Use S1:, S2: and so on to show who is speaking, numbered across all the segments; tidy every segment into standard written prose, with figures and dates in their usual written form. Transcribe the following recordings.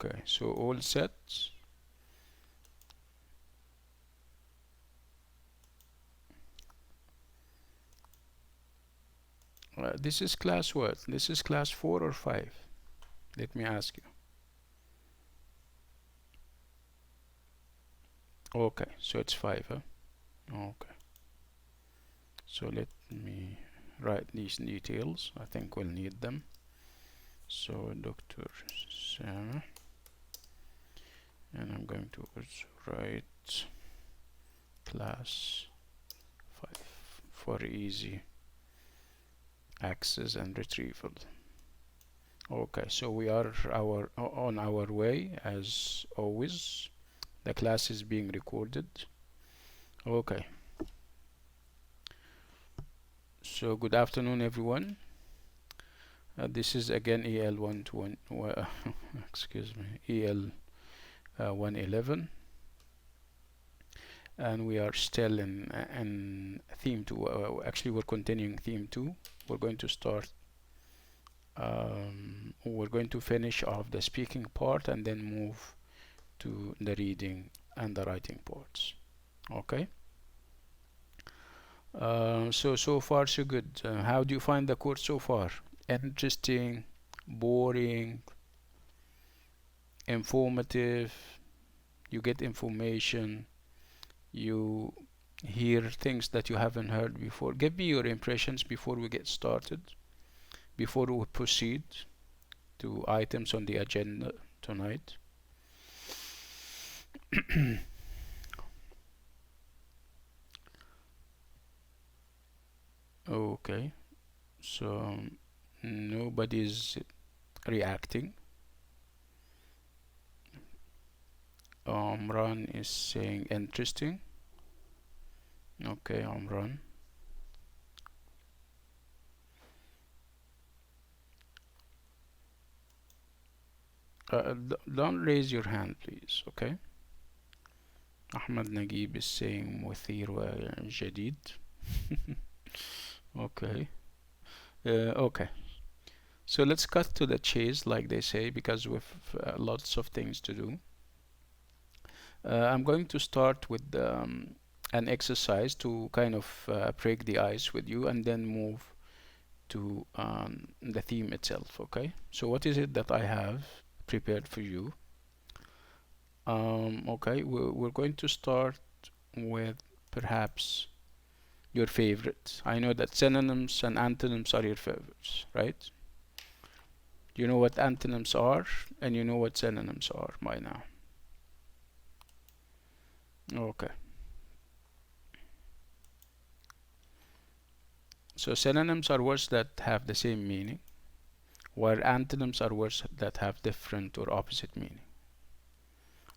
S1: Okay, so all set. This is class what? This is class 4 or 5? Let me ask you. Okay, so it's 5, huh? Okay. So let me write these details. I think we'll need them. So Dr. Sam, and I'm going to also write class 5 for easy access and retrieval. Okay, so we are on our way as always. The class is being recorded. Okay. So good afternoon, everyone. This is again EL111. Excuse me, EL111, and we are still in theme 2. Actually, we're continuing theme 2. We're going to start. We're going to finish off the speaking part and then move to the reading and the writing parts. Okay. So far so good. How do you find the course so far? Interesting, boring, informative? You get information, you hear things that you haven't heard before. Give me your impressions before we get started, before we proceed to items on the agenda tonight. Okay, so nobody's reacting. Amran is saying interesting. Okay, Amran. Don't raise your hand, please. Okay. Ahmed Nagib is saying مثير وجديد. Okay. Okay. So let's cut to the chase, like they say, because we've lots of things to do. I'm going to start with an exercise to kind of break the ice with you, and then move to the theme itself. Okay. So what is it that I have prepared for you? Okay, we're going to start with perhaps your favorite. I know that synonyms and antonyms are your favorites, right? You know what antonyms are, and you know what synonyms are by now. Okay. So synonyms are words that have the same meaning, while antonyms are words that have different or opposite meaning.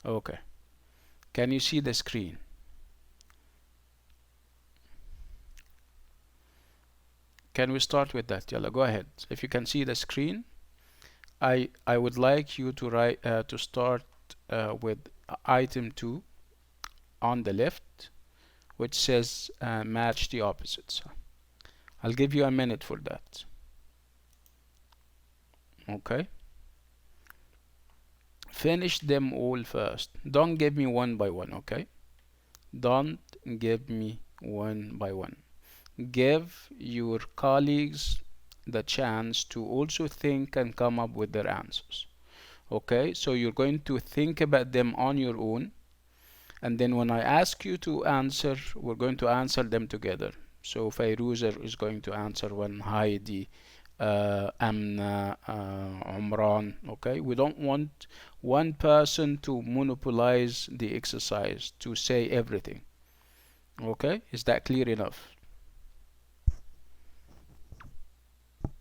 S1: Okay. Can you see the screen? Can we start with that? Yalla, go ahead. If you can see the screen, I would like you to write to start with item 2 on the left, which says match the opposites. I'll give you a minute for that. Okay. Finish them all first. Don't give me one by one, okay? Don't give me one by one. Give your colleagues the chance to also think and come up with their answers. Okay, so you're going to think about them on your own, and then when I ask you to answer, we're going to answer them together. So Fayruza is going to answer one, Heidi, Amna, Umran. Okay, we don't want one person to monopolize the exercise, to say everything. Okay, is that clear enough?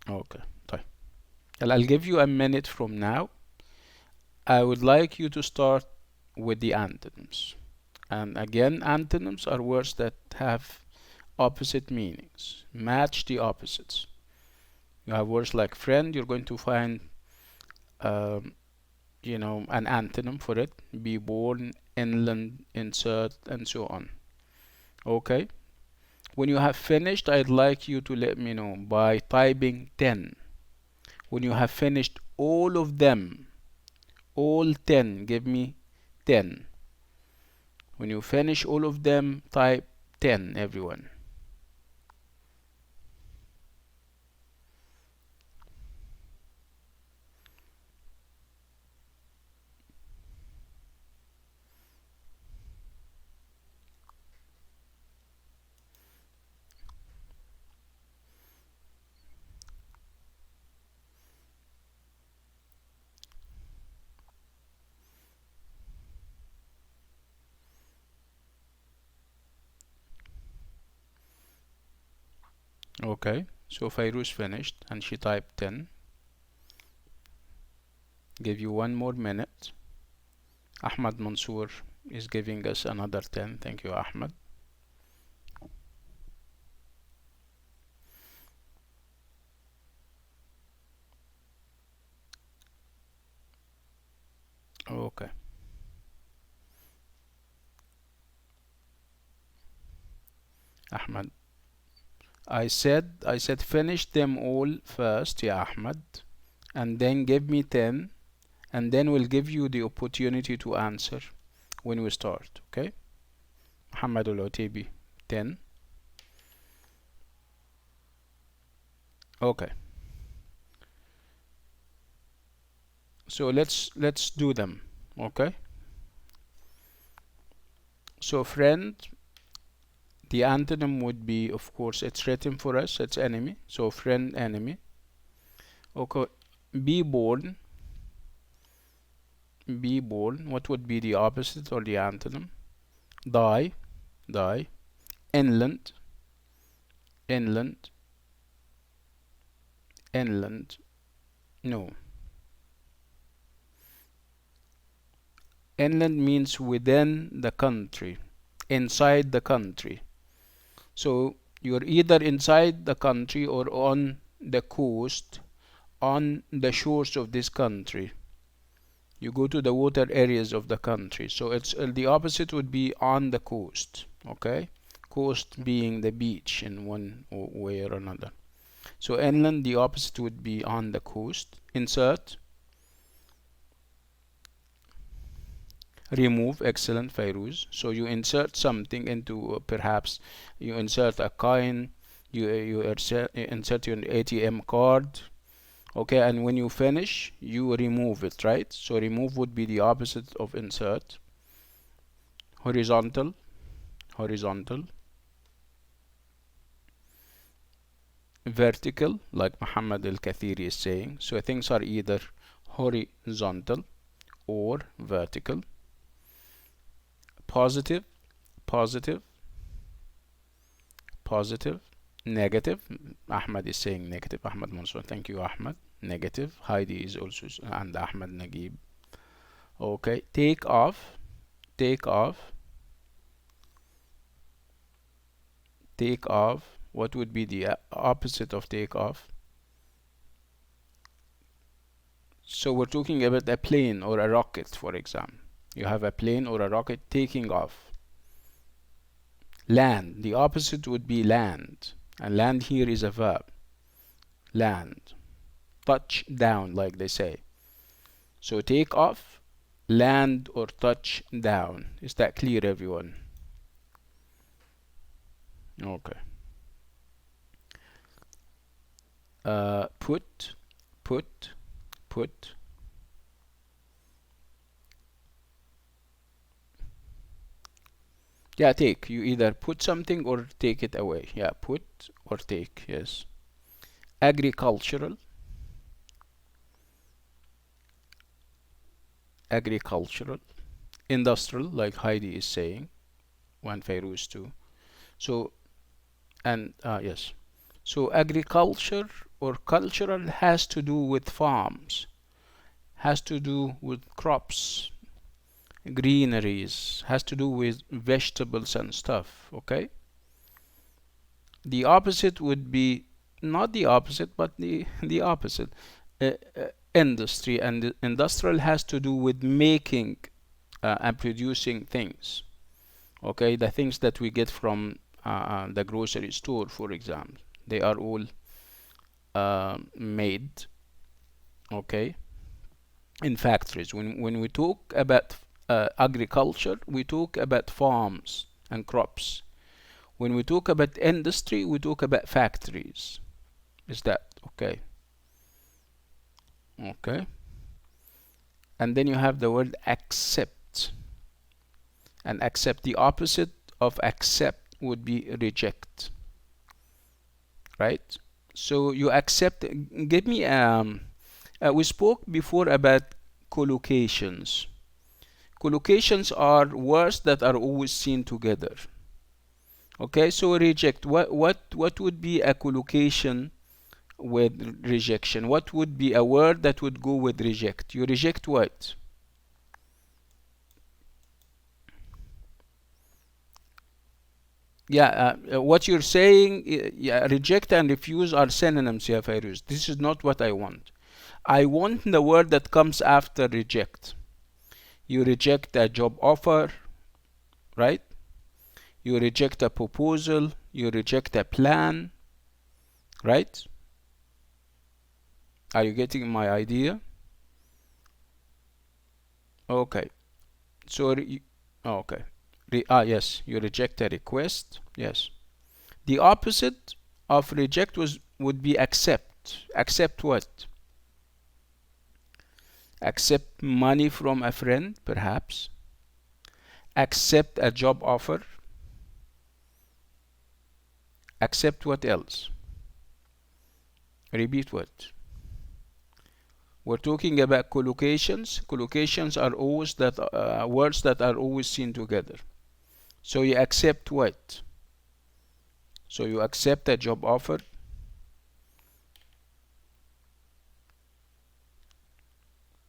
S1: Okay, I'll give you a minute from now. I would like you to start with the antonyms. And again, antonyms are words that have opposite meanings. Match the opposites. You have words like friend, you're going to find an antonym for it. Be born, inland, insert, and so on. Okay? When you have finished, I'd like you to let me know by typing 10. When you have finished all of them, all 10, give me 10. When you finish all of them, type 10, everyone. Okay, so Fairuz finished and she typed 10. Give you 1 more minute. Ahmad Mansour is giving us another 10. Thank you, Ahmad. Okay. Ahmad. I said finish them all first, yeah, Ahmad, and then give me 10, and then we'll give you the opportunity to answer when we start, okay? Muhammad al-Otibi, 10. Okay. So let's do them, okay? So friend, the antonym would be, of course, it's written for us, it's enemy. So friend, enemy. Okay. Be born. Be born. What would be the opposite or the antonym? Die. Die. Inland. Inland. Inland. No. Inland means within the country, inside the country. So you're either inside the country or on the coast, on the shores of this country. You go to the water areas of the country. So it's the opposite would be on the coast. Okay, coast being the beach in one way or another. So inland, the opposite would be on the coast. Insert. Remove. Excellent, Fairuz. So you insert something into perhaps you insert a coin, you insert your ATM card. Okay, and when you finish, you remove it, right? So remove would be the opposite of insert. Horizontal. Horizontal. Vertical, like Muhammad al-Kathiri is saying. So things are either horizontal or vertical. Positive. Positive. Positive. Negative. Ahmad is saying negative. Ahmad Mansour. Thank you, Ahmad. Negative. Heidi is also, and Ahmad Nagib. Okay. Take off. Take off. Take off. What would be the opposite of take off? So we're talking about a plane or a rocket, for example. You have a plane or a rocket taking off. Land. The opposite would be land. And land here is a verb. Land. Touch down, like they say. So take off, land, or touch down. Is that clear, everyone? Okay. Put, put, put. Yeah, take. You either put something or take it away. Yeah, put or take. Yes. Agricultural. Agricultural. Industrial, like Heidi is saying. One Fairuz too. So, and yes. So agriculture or cultural has to do with farms, has to do with crops, greeneries, has to do with vegetables and stuff, okay? The opposite would be not the opposite, but the opposite. Industry, and industrial has to do with making and producing things. Okay, the things that we get from the grocery store, for example, they are all made. Okay, in factories. When we talk about agriculture, we talk about farms and crops. When we talk about industry, we talk about factories. Is that okay? Okay. And then you have the word accept. And accept, the opposite of accept would be reject. Right? So you accept, give me, we spoke before about collocations. Collocations are words that are always seen together. Okay, so reject, what would be a collocation with rejection? What would be a word that would go with reject? You reject what? Yeah, what you're saying, yeah, reject and refuse are synonyms, yeah, Fairuz. This is not what I want. I want the word that comes after reject. You reject a job offer, right? You reject a proposal. You reject a plan, right? Are you getting my idea? Okay. So, okay. Yes, you reject a request. Yes. The opposite of reject would be accept. Accept what? Accept money from a friend, perhaps. Accept a job offer. Accept what else? Repeat what? We're talking about collocations. Collocations are always that words that are always seen together. So you accept what? So you accept a job offer.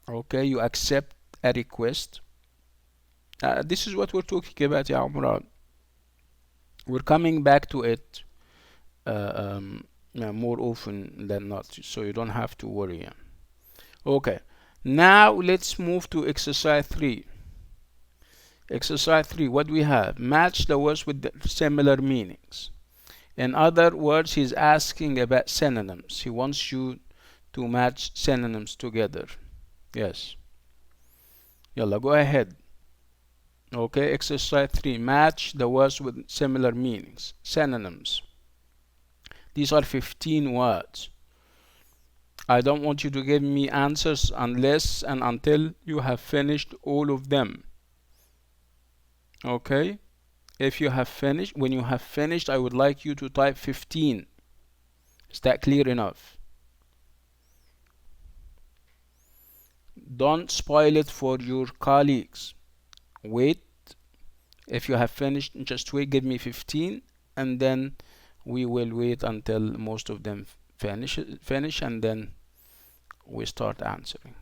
S1: Okay, you accept a request. This is what we're talking about, ya Umran. We're coming back to it more often than not, so you don't have to worry. Yeah. Okay, now let's move to exercise 3. Exercise 3, what do we have? Match the words with similar meanings. In other words, he's asking about synonyms. He wants you to match synonyms together. Yes. Yalla, go ahead. Okay, exercise 3. Match the words with similar meanings. Synonyms. These are 15 words. I don't want you to give me answers unless and until you have finished all of them. Okay? If you have finished, when you have finished, I would like you to type 15. Is that clear enough? Don't spoil it for your colleagues. Wait. If you have finished, just wait, give me 15, and then we will wait until most of them finish, and then we start answering.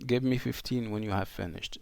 S1: Give me 15 when you have finished.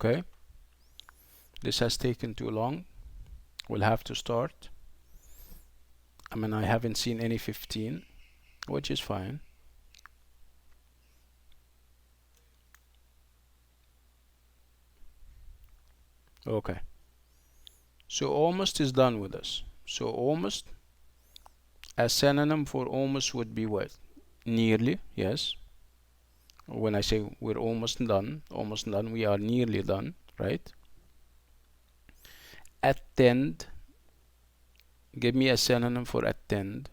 S1: Okay. This has taken too long. We'll have to start. I mean, I haven't seen any 15, which is fine. Okay. So almost is done with us. So almost, a synonym for almost would be what? Nearly, yes. When I say we're almost done, we are nearly done, right? Attend. Give me a synonym for attend.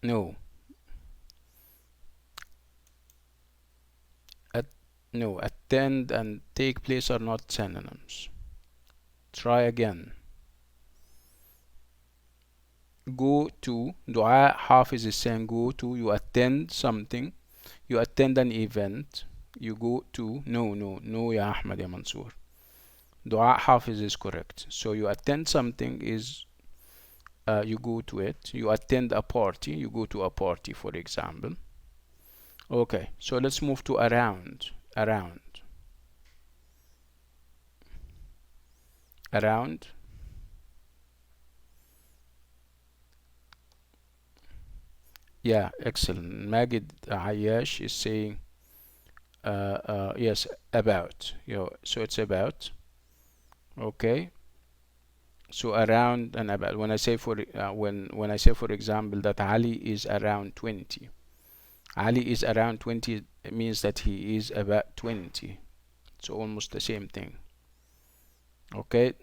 S1: No. No, attend and take place are not synonyms. Try again. Go to. Dua Hafiz is saying go to. You attend something. You attend an event. You go to. No, ya Ahmad, ya Mansoor. Dua Hafiz is correct. So you attend something is you go to it. You attend a party. You go to a party, for example. Okay, so let's move to around. Around. Yeah, excellent. Magid Ayash is saying yes, about. So it's about. Okay. So around and about. When I say when I say for example that Ali is around 20. Ali is around 20, it means that he is about 20. So almost the same thing. Okay.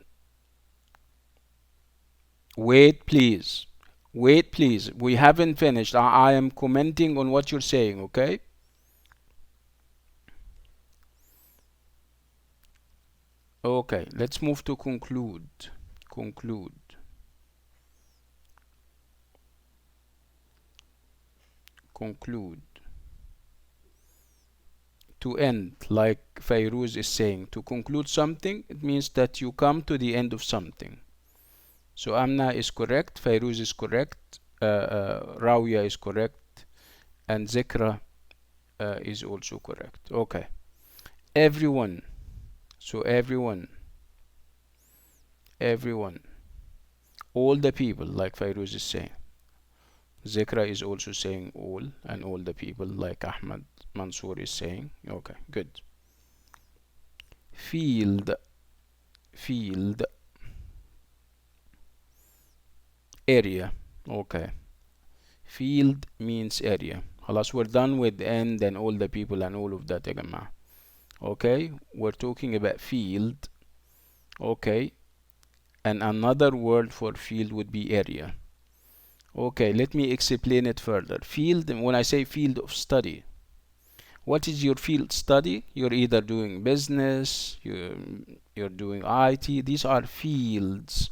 S1: Wait, please. Wait, please. We haven't finished. I am commenting on what you're saying, okay? Okay, let's move to conclude. Conclude. Conclude. To end, like Fairuz is saying. To conclude something, it means that you come to the end of something. So Amna is correct, Fairuz is correct, Rawia is correct, and Zikra is also correct. Okay. Everyone. So everyone. All the people, like Fairuz is saying. Zikra is also saying all, and all the people, like Ahmad Mansour is saying. Okay, good. Field. Area. Okay. Field means area. خلاص, we're done with end and all the people and all of that, يا جماعة. Okay, we're talking about field. Okay, and another word for field would be area. Okay, let me explain it further. Field, when I say field of study, what is your field study? You're either doing business, you're doing IT. These are fields.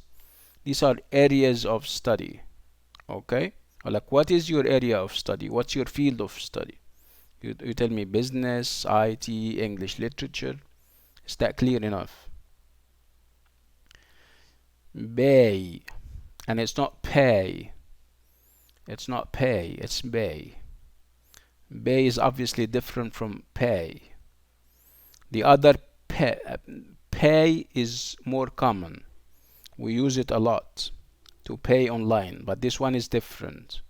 S1: These are areas of study. Okay, like what is your area of study? What's your field of study? You tell me business, IT, English literature. Is that clear enough? Bay, and it's not pay. It's not pay, it's bay. Bay is obviously different from pay. The other pay is more common. We use it a lot to pay online, but this one is different.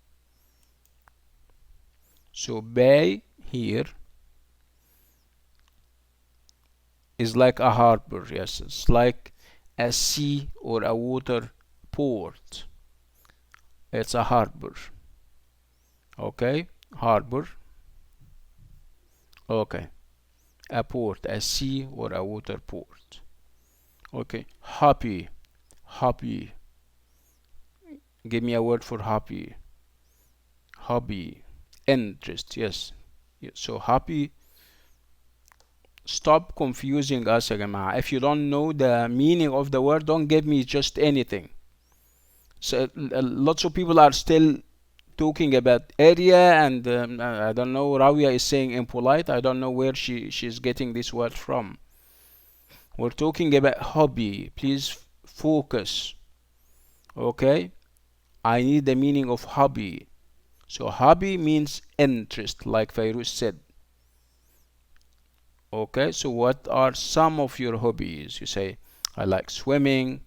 S1: So bay here is like a harbor. Yes, it's like a sea or a water port. It's a harbor. Okay, harbor. Okay, a port, a sea or a water port. Okay, happy. Give me a word for happy. Hobby. Interest. Yes. So happy. Stop confusing us, ya جماعة. If you don't know the meaning of the word, don't give me just anything. So lots of people are still talking about area, and I don't know, Rawia is saying impolite. I don't know where she's getting this word from. We're talking about hobby. Please focus. Okay, I need the meaning of hobby. So hobby means interest, like Fairuz said. Okay, so what are some of your hobbies? You say, I like swimming,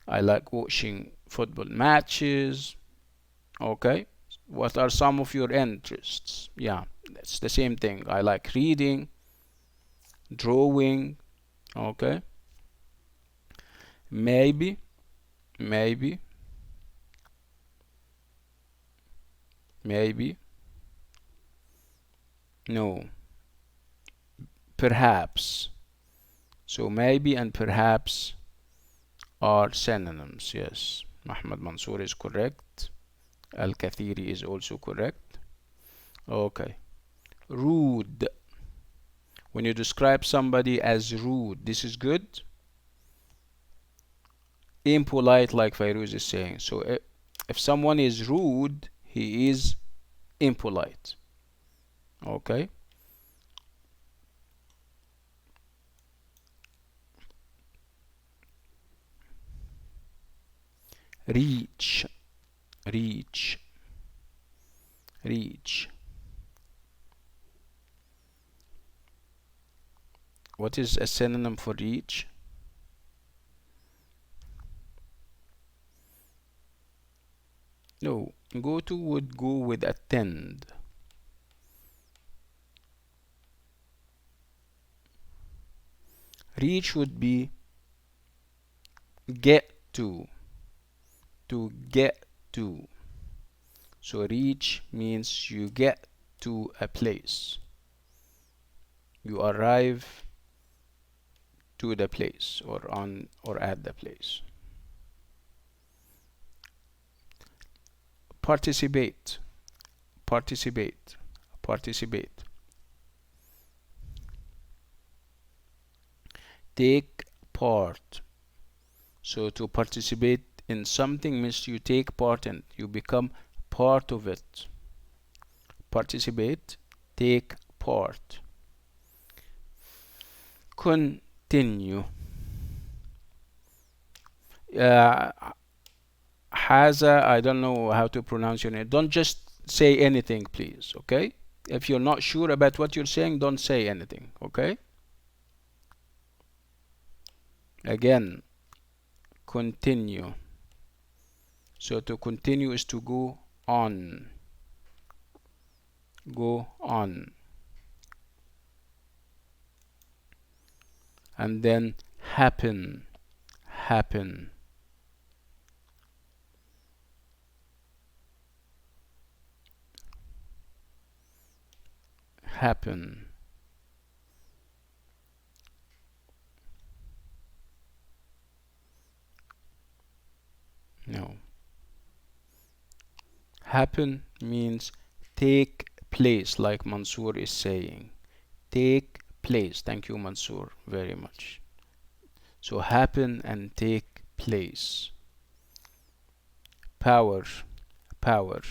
S1: I like watching football matches. Okay, what are some of your interests? Yeah, it's the same thing. I like reading, drawing. Okay, maybe, maybe, maybe, no, perhaps. So maybe and perhaps are synonyms. Yes, Muhammad Mansour is correct. Al-Kathiri is also correct. Okay, rude. When you describe somebody as rude, this is good. Impolite, like Fairuz is saying. So if someone is rude, he is impolite. Okay. Reach, reach, reach. What is a synonym for reach? No, go to would go with attend. Reach would be get to get to. So reach means you get to a place. You arrive to the place or on or at the place. Participate, participate, participate. Take part. So to participate in something means you take part in, you become part of it. Participate, take part. Continue. Uh, Haza, I don't know how to pronounce your name. Don't just say anything, please, okay? If you're not sure about what you're saying, don't say anything, okay? Again, continue. So to continue is to go on. Go on. And then happen. Happen. Happen. No. Happen means take place, like Mansour is saying. Take place. Thank you, Mansour, very much. So happen and take place. Power. Power.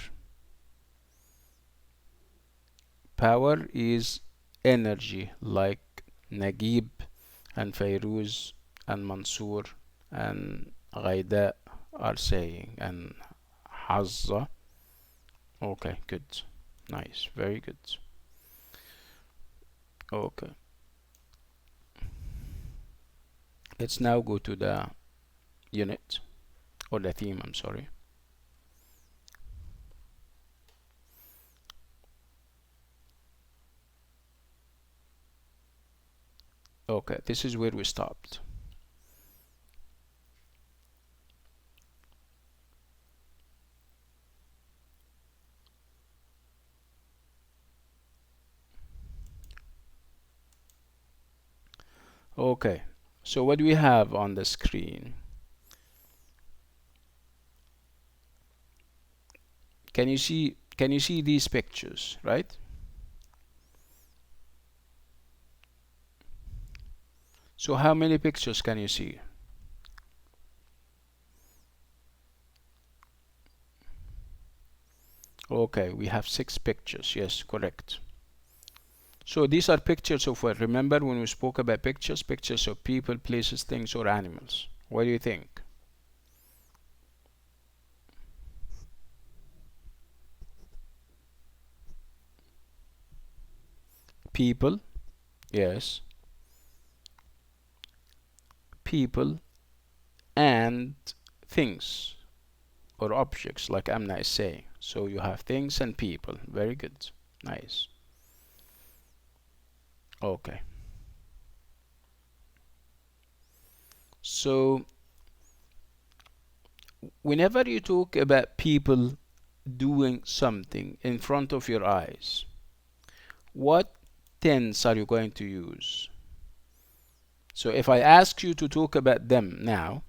S1: Power is energy, like Nagib and Fairuz and Mansour and Ghaida are saying, and Hazza. Okay, good. Nice, very good. Okay, let's now go to the unit, or the theme, I'm sorry. Okay, this is where we stopped. Okay, so what do we have on the screen? Can you see these pictures, right? So how many pictures can you see? Okay, we have 6 pictures. Yes, correct. So these are pictures of what? Remember when we spoke about pictures? Pictures of people, places, things, or animals. What do you think? people, yes, people and things or objects, like Amna is saying. So you have things and people. Very good. Nice. Okay. So whenever you talk about people doing something in front of your eyes, what tense are you going to use? So if I ask you to talk about them now,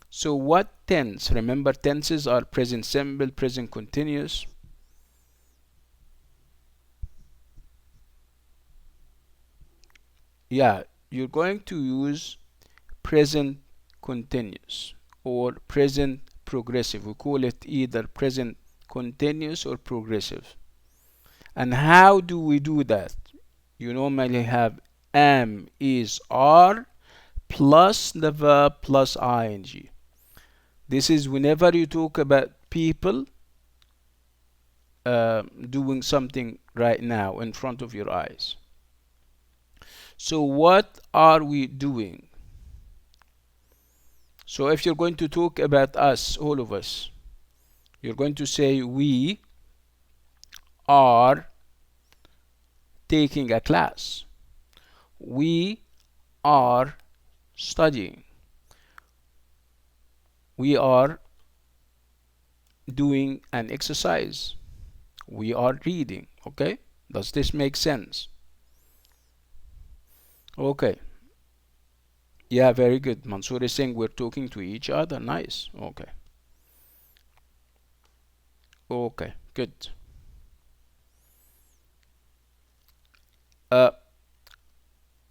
S1: so what tense? Remember, tenses are present simple, present continuous. Yeah, you're going to use present continuous or present progressive. We call it either present continuous or progressive. And how do we do that? You normally have am, is, are plus the verb plus ing. This is whenever you talk about people doing something right now in front of your eyes. So what are we doing? So if you're going to talk about us, all of us, you're going to say we are taking a class. We are studying. We are doing an exercise. We are reading. Okay? Does this make sense? Okay. Yeah, very good. Mansoor is saying we're talking to each other. Nice. Okay. Okay, good. Uh,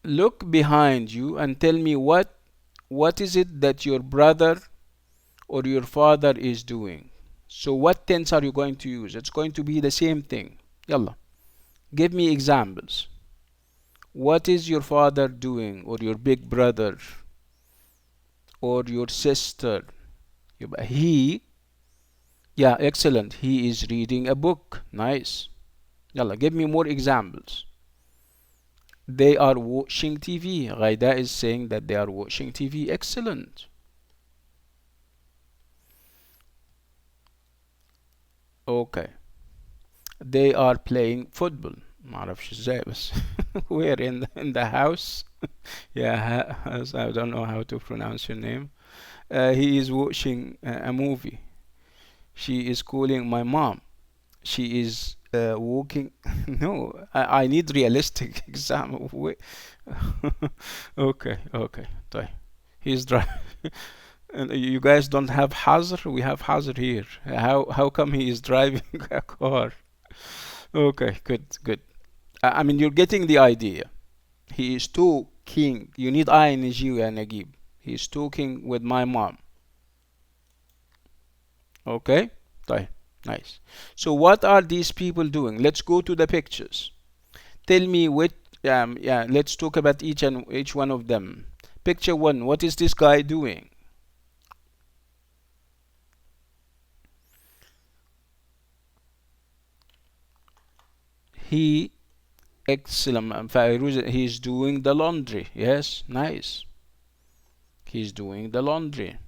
S1: look behind you and tell me what is it that your brother or your father is doing. So what tense are you going to use? It's going to be the same thing. Yalla. Give me examples. What is your father doing, or your big brother, or your sister? He, yeah, excellent. He is reading a book. Nice. Yalla, give me more examples. They are watching TV. Ghaida is saying that they are watching TV. Excellent. Okay. They are playing football. ما اعرفش ازاي بس we're in the house. Yeah, I don't know how to pronounce your name. He is watching a movie. She is calling my mom. She is walking. No, I need realistic example. Okay, okay. طيب. He's driving. And you guys don't have hazard? We have hazard here. How come he is driving a car? Okay, good, good. I mean, you're getting the idea. He is talking. You need ing يا نجيب. He is talking with my mom. Okay? طيب. Nice. So what are these people doing? Let's go to the pictures. Tell me which, yeah, let's talk about each one of them. Picture one, what is this guy doing? He, excellent. He's doing the laundry. Yes, nice. He's doing the laundry.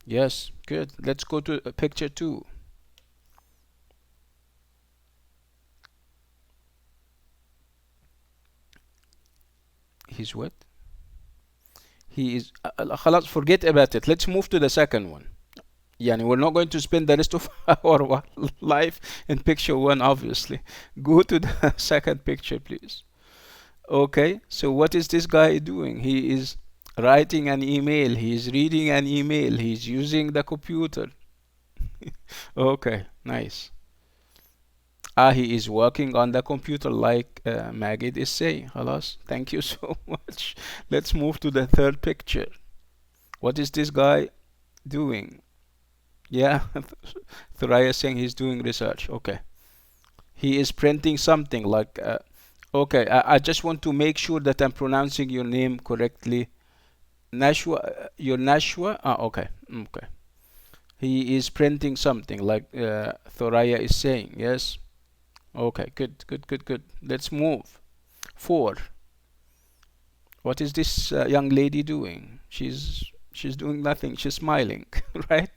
S1: Yes, good. Let's go to picture two. He's what? He is خلاص, forget about it. Let's move to the second one. Yani, we're not going to spend the rest of our life in picture one, obviously. Go to the second picture, please. Okay, so what is this guy doing? He is writing an email. He is reading an email. He's using the computer. Okay, nice. He is working on the computer, like Magid is saying. Halas, thank you so much. Let's move to the third picture. What is this guy doing? Yeah, Thuraya saying he's doing research. Okay. He is printing something like, okay, I just want to make sure that I'm pronouncing your name correctly. Nashwa, your Nashwa? Okay, okay. He is printing something like Thoraya is saying, yes. Okay, good, good, good, good. Let's move. 4. What is this young lady doing? She's doing nothing. She's smiling, right?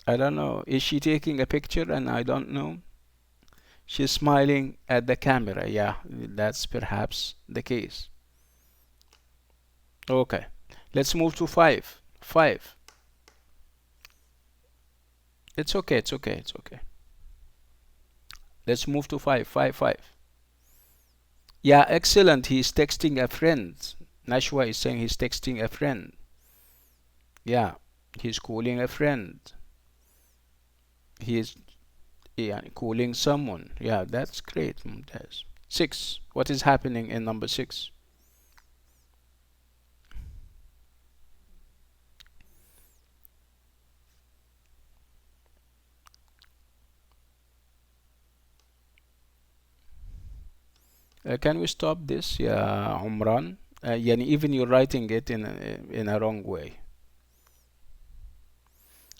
S1: I don't know. Is she taking a picture and I don't know? She's smiling at the camera. Yeah, that's perhaps the case. Okay. Let's move to 5. 5. It's okay, it's okay, it's okay. Let's move to 5. 5, 5. Yeah, excellent. He's texting a friend. Nashwa is saying he's texting a friend. Yeah, he's calling a friend. He's, yeah, calling someone. Yeah, that's great, Mumtaz. 6. What is happening in number 6? Can we stop this? Yeah, Umran. Yani even you're writing it in a wrong way.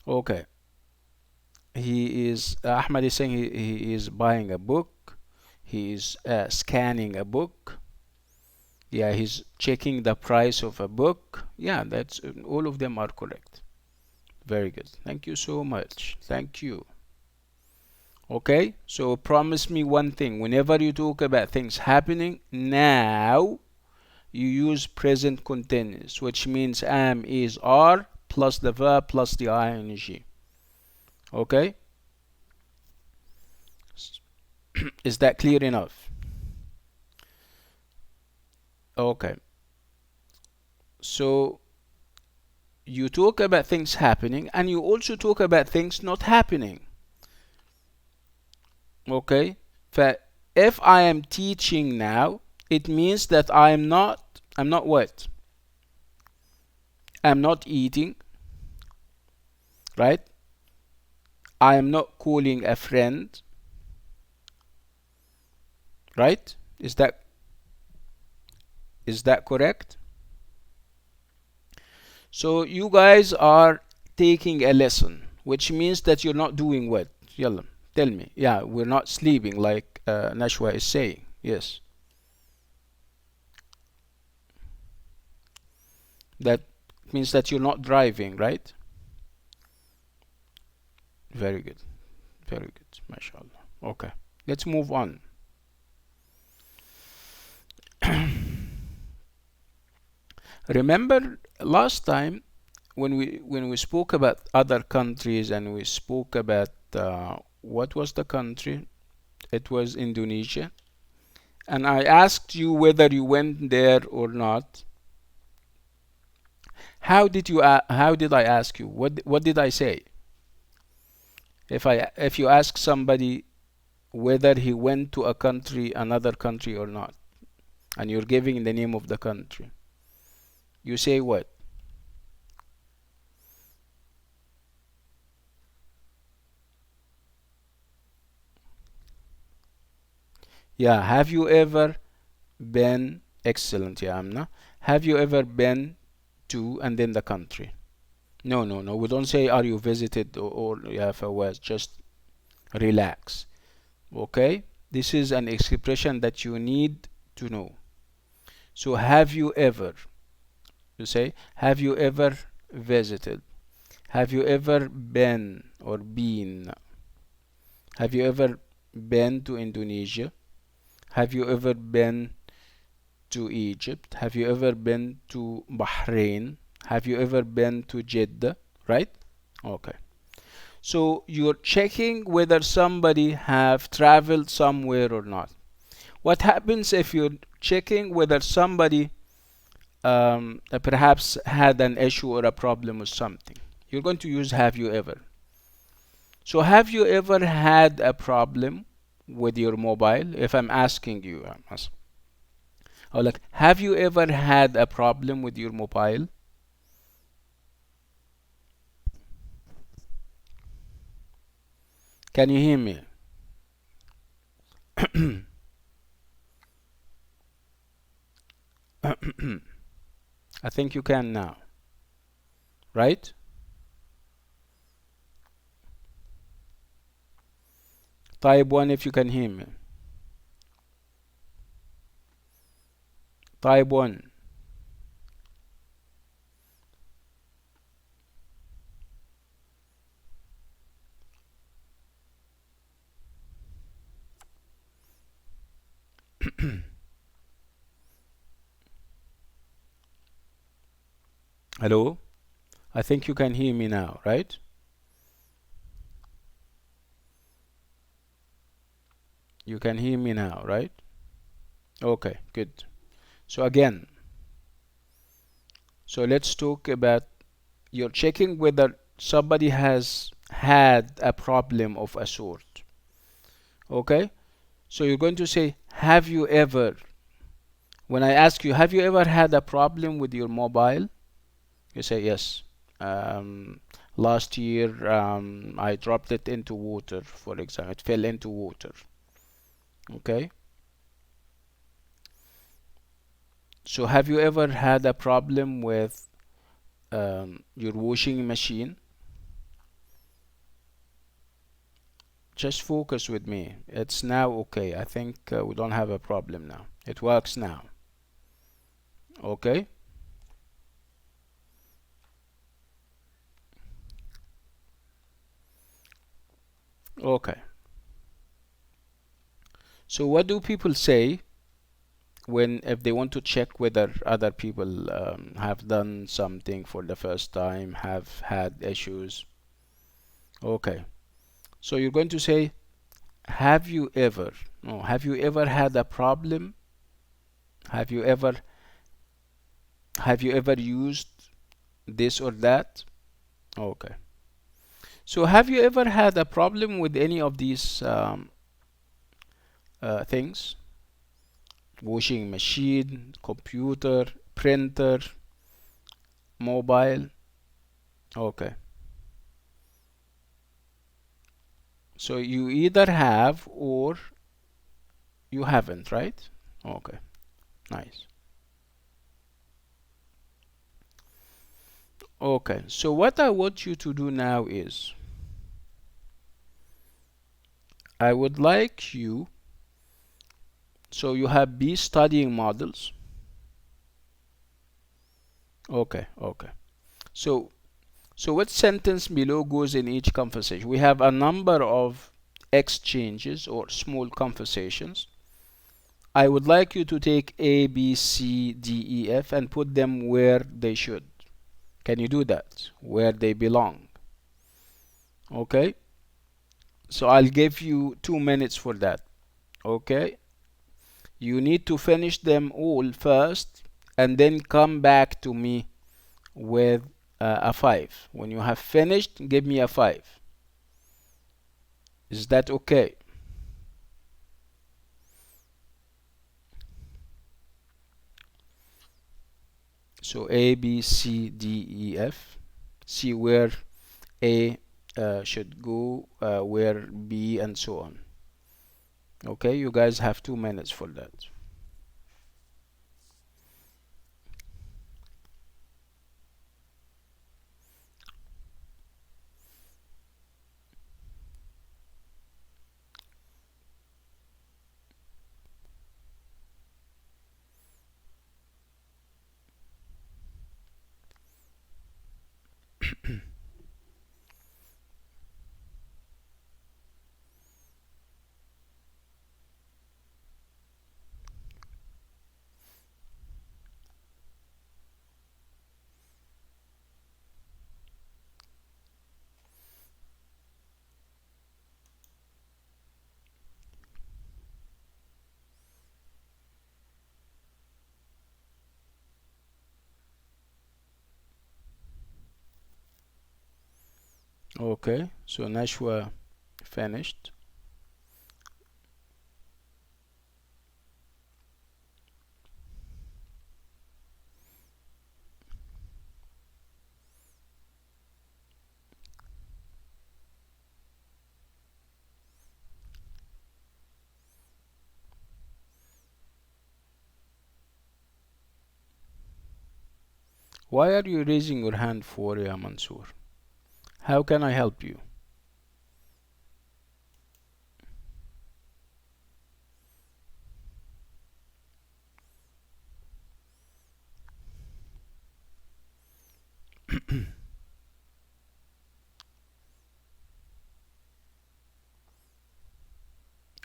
S1: Okay. He is Ahmad is saying he is buying a book. He is scanning a book. Yeah, he's checking the price of a book. Yeah, that's all of them are correct. Very good. Thank you so much. Thank you. Okay, so promise me one thing. Whenever you talk about things happening now, you use present continuous, which means am, is, are, plus the verb, plus the ing. Okay? Is that clear enough? Okay. So you talk about things happening and you also talk about things not happening. Okay? If I am teaching now, it means that I'm not what? I'm not eating, right? I am not calling a friend, right? Is that correct? So you guys are taking a lesson, which means that you're not doing what? Yalla, tell me. Yeah, we're not sleeping like Nashwa is saying. Yes. That means that you're not driving, right? Very good. Very good. MashaAllah. Okay. Let's move on. Remember last time when we spoke about other countries and we spoke about what was the country? It was Indonesia. And I asked you whether you went there or not. How did I ask you? What did I say? If you ask somebody whether he went to a country, another country or not, and you're giving the name of the country, you say what? Yeah, have you ever been excellent, yeah, Amna? Have you ever been to and then the country? No, no, no. We don't say are you visited or yeah, Fawaz. Just relax. Okay? This is an expression that you need to know. So have you ever? You say, have you ever visited? Have you ever been or been? Have you ever been to Indonesia? Have you ever been to Egypt? Have you ever been to Bahrain? Have you ever been to Jeddah? Right? Okay. So you're checking whether somebody have traveled somewhere or not. What happens if you're checking whether somebody perhaps had an issue or a problem with something? You're going to use have you ever. So have you ever had a problem with your mobile? If I'm asking you, or like, have you ever had a problem with your mobile? Can you hear me? I think you can now, right? Type 1 if you can hear me. Type 1. Hello? I think you can hear me now, right? You can hear me now, right? Okay, good. So again, so let's talk about you're checking whether somebody has had a problem of a sort. Okay? So you're going to say, have you ever, when I ask you, have you ever had a problem with your mobile? You say, yes. Um, Last year, I dropped it into water, for example. It fell into water. Okay? So have you ever had a problem with your washing machine? Just focus with me. It's now okay. I think we don't have a problem now. It works now. Okay? Okay. So what do people say when if they want to check whether other people have done something for the first time, have had issues? Okay. So you're going to say, have you ever, no, have you ever had a problem? Have you ever used this or that? Okay. So have you ever had a problem with any of these things? Washing machine, computer, printer, mobile? Okay. So you either have or you haven't, right? Okay, nice. Okay, so what I want you to do now is I would like you, so you have B studying models. Okay, okay. So what sentence below goes in each conversation? We have a number of exchanges or small conversations. I would like you to take A, B, C, D, E, F and put them where they should. Can you do that? Where they belong. Okay? So I'll give you 2 minutes for that. Okay? You need to finish them all first and then come back to me with a 5. When you have finished, give me a 5. Is that okay? So A, B, C, D, E, F. See where A should go, where B, and so on. Okay, you guys have 2 minutes for that. Okay, so Nashwa finished. Why are you raising your hand for, Ya Mansoor? How can I help you?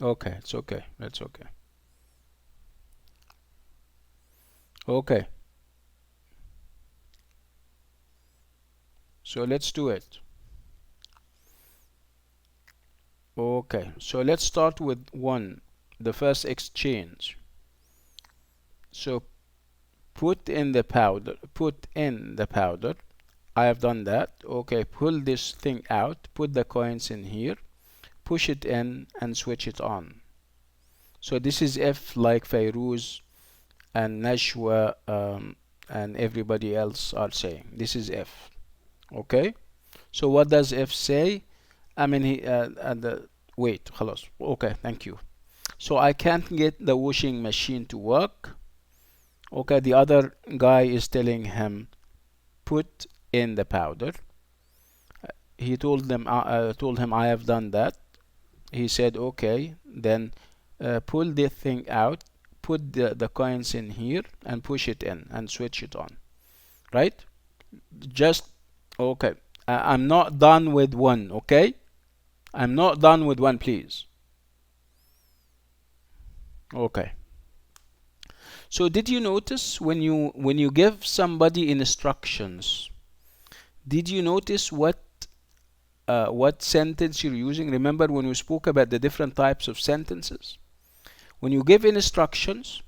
S1: Okay, it's okay. That's okay. Okay, so let's do it. Okay, so let's start with one, the first exchange. So put in the powder. I have done that. Okay, pull this thing out, put the coins in here, push it in and switch it on. So this is F, like Fairuz and Nashwa and everybody else are saying. This is F. Okay, so what does F say? I mean, wait, خلاص. Okay, thank you. So I can't get the washing machine to work. Okay, the other guy is telling him, put in the powder. He told him, I have done that. He said, okay, then pull the thing out, put the coins in here and push it in and switch it on. Right? Just, okay. I'm not done with one, okay? I'm not done with one, please. Okay. So did you notice when you give somebody instructions, did you notice what sentence you're using? Remember when we spoke about the different types of sentences? When you give instructions,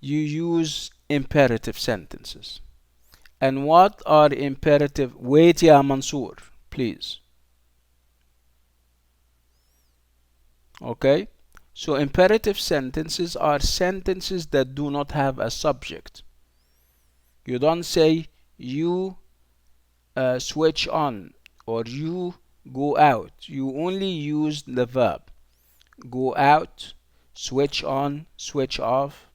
S1: you use imperative sentences. And what are imperative? Wait, ya Mansoor, please. Okay? So imperative sentences are sentences that do not have a subject. You don't say you switch on or you go out. You only use the verb. Go out, switch on, switch off.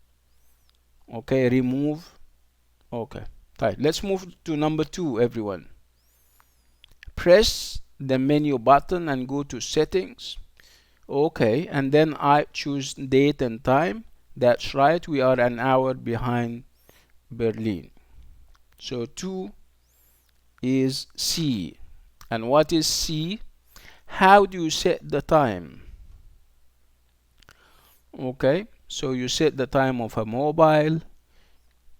S1: Okay, remove. Okay. Right. Let's move to number 2, everyone. Press the menu button and go to settings. Okay, and then I choose date and time. That's right, we are an hour behind Berlin. So 2 is C. And what is C? How do you set the time? Okay, so you set the time of a mobile,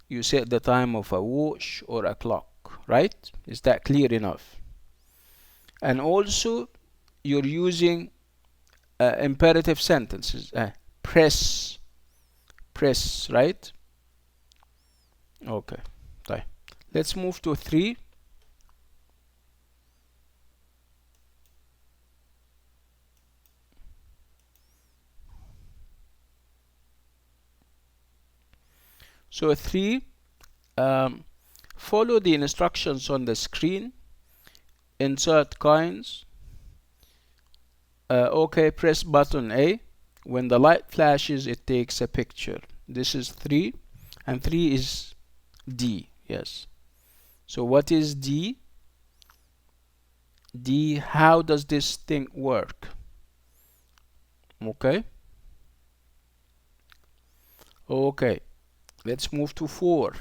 S1: you set the time of a watch or a clock, right? Is that clear enough? And also you're using imperative sentences. Press, right? Okay, right. Let's move to 3. So 3, follow the instructions on the screen, insert coins. Okay, press button A. When the light flashes, it takes a picture. This is 3, and 3 is D. Yes. So what is D? D, how does this thing work? Okay. Okay. Let's move to 4.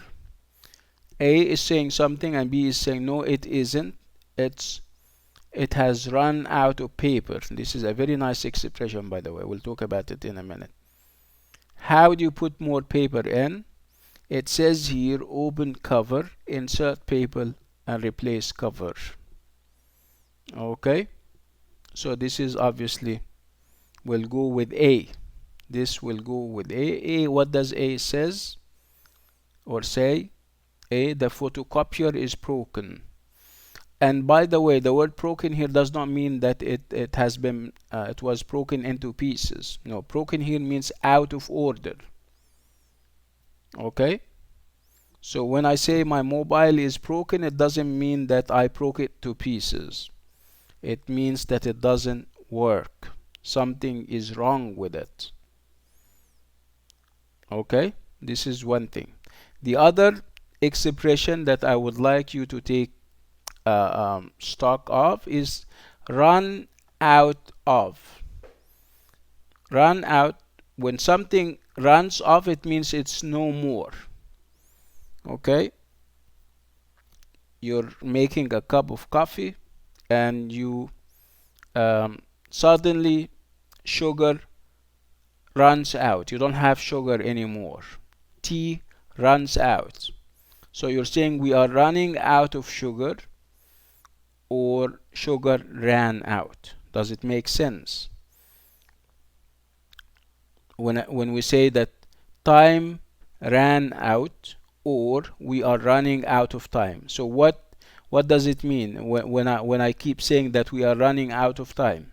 S1: A is saying something and B is saying no, it isn't. It has run out of paper. This is a very nice expression, by the way. We'll talk about it in a minute. How do you put more paper in? It says here, open cover, insert paper, and replace cover. Okay. So this is obviously will go with A. This will go with A. A, what does A says or say? A, the photocopier is broken. And by the way, the word broken here does not mean that it has been it was broken into pieces. No, broken here means out of order. Okay? So when I say my mobile is broken, it doesn't mean that I broke it to pieces. It means that it doesn't work. Something is wrong with it. Okay? This is one thing. The other expression that I would like you to take stock of is run out of. Run out, when something runs off, it means it's no more. Okay, you're making a cup of coffee and you suddenly sugar runs out. You don't have sugar anymore. Tea runs out. So you're saying we are running out of sugar, or sugar ran out. Does it make sense? When we say that time ran out, or we are running out of time. So what does it mean when I keep saying that we are running out of time?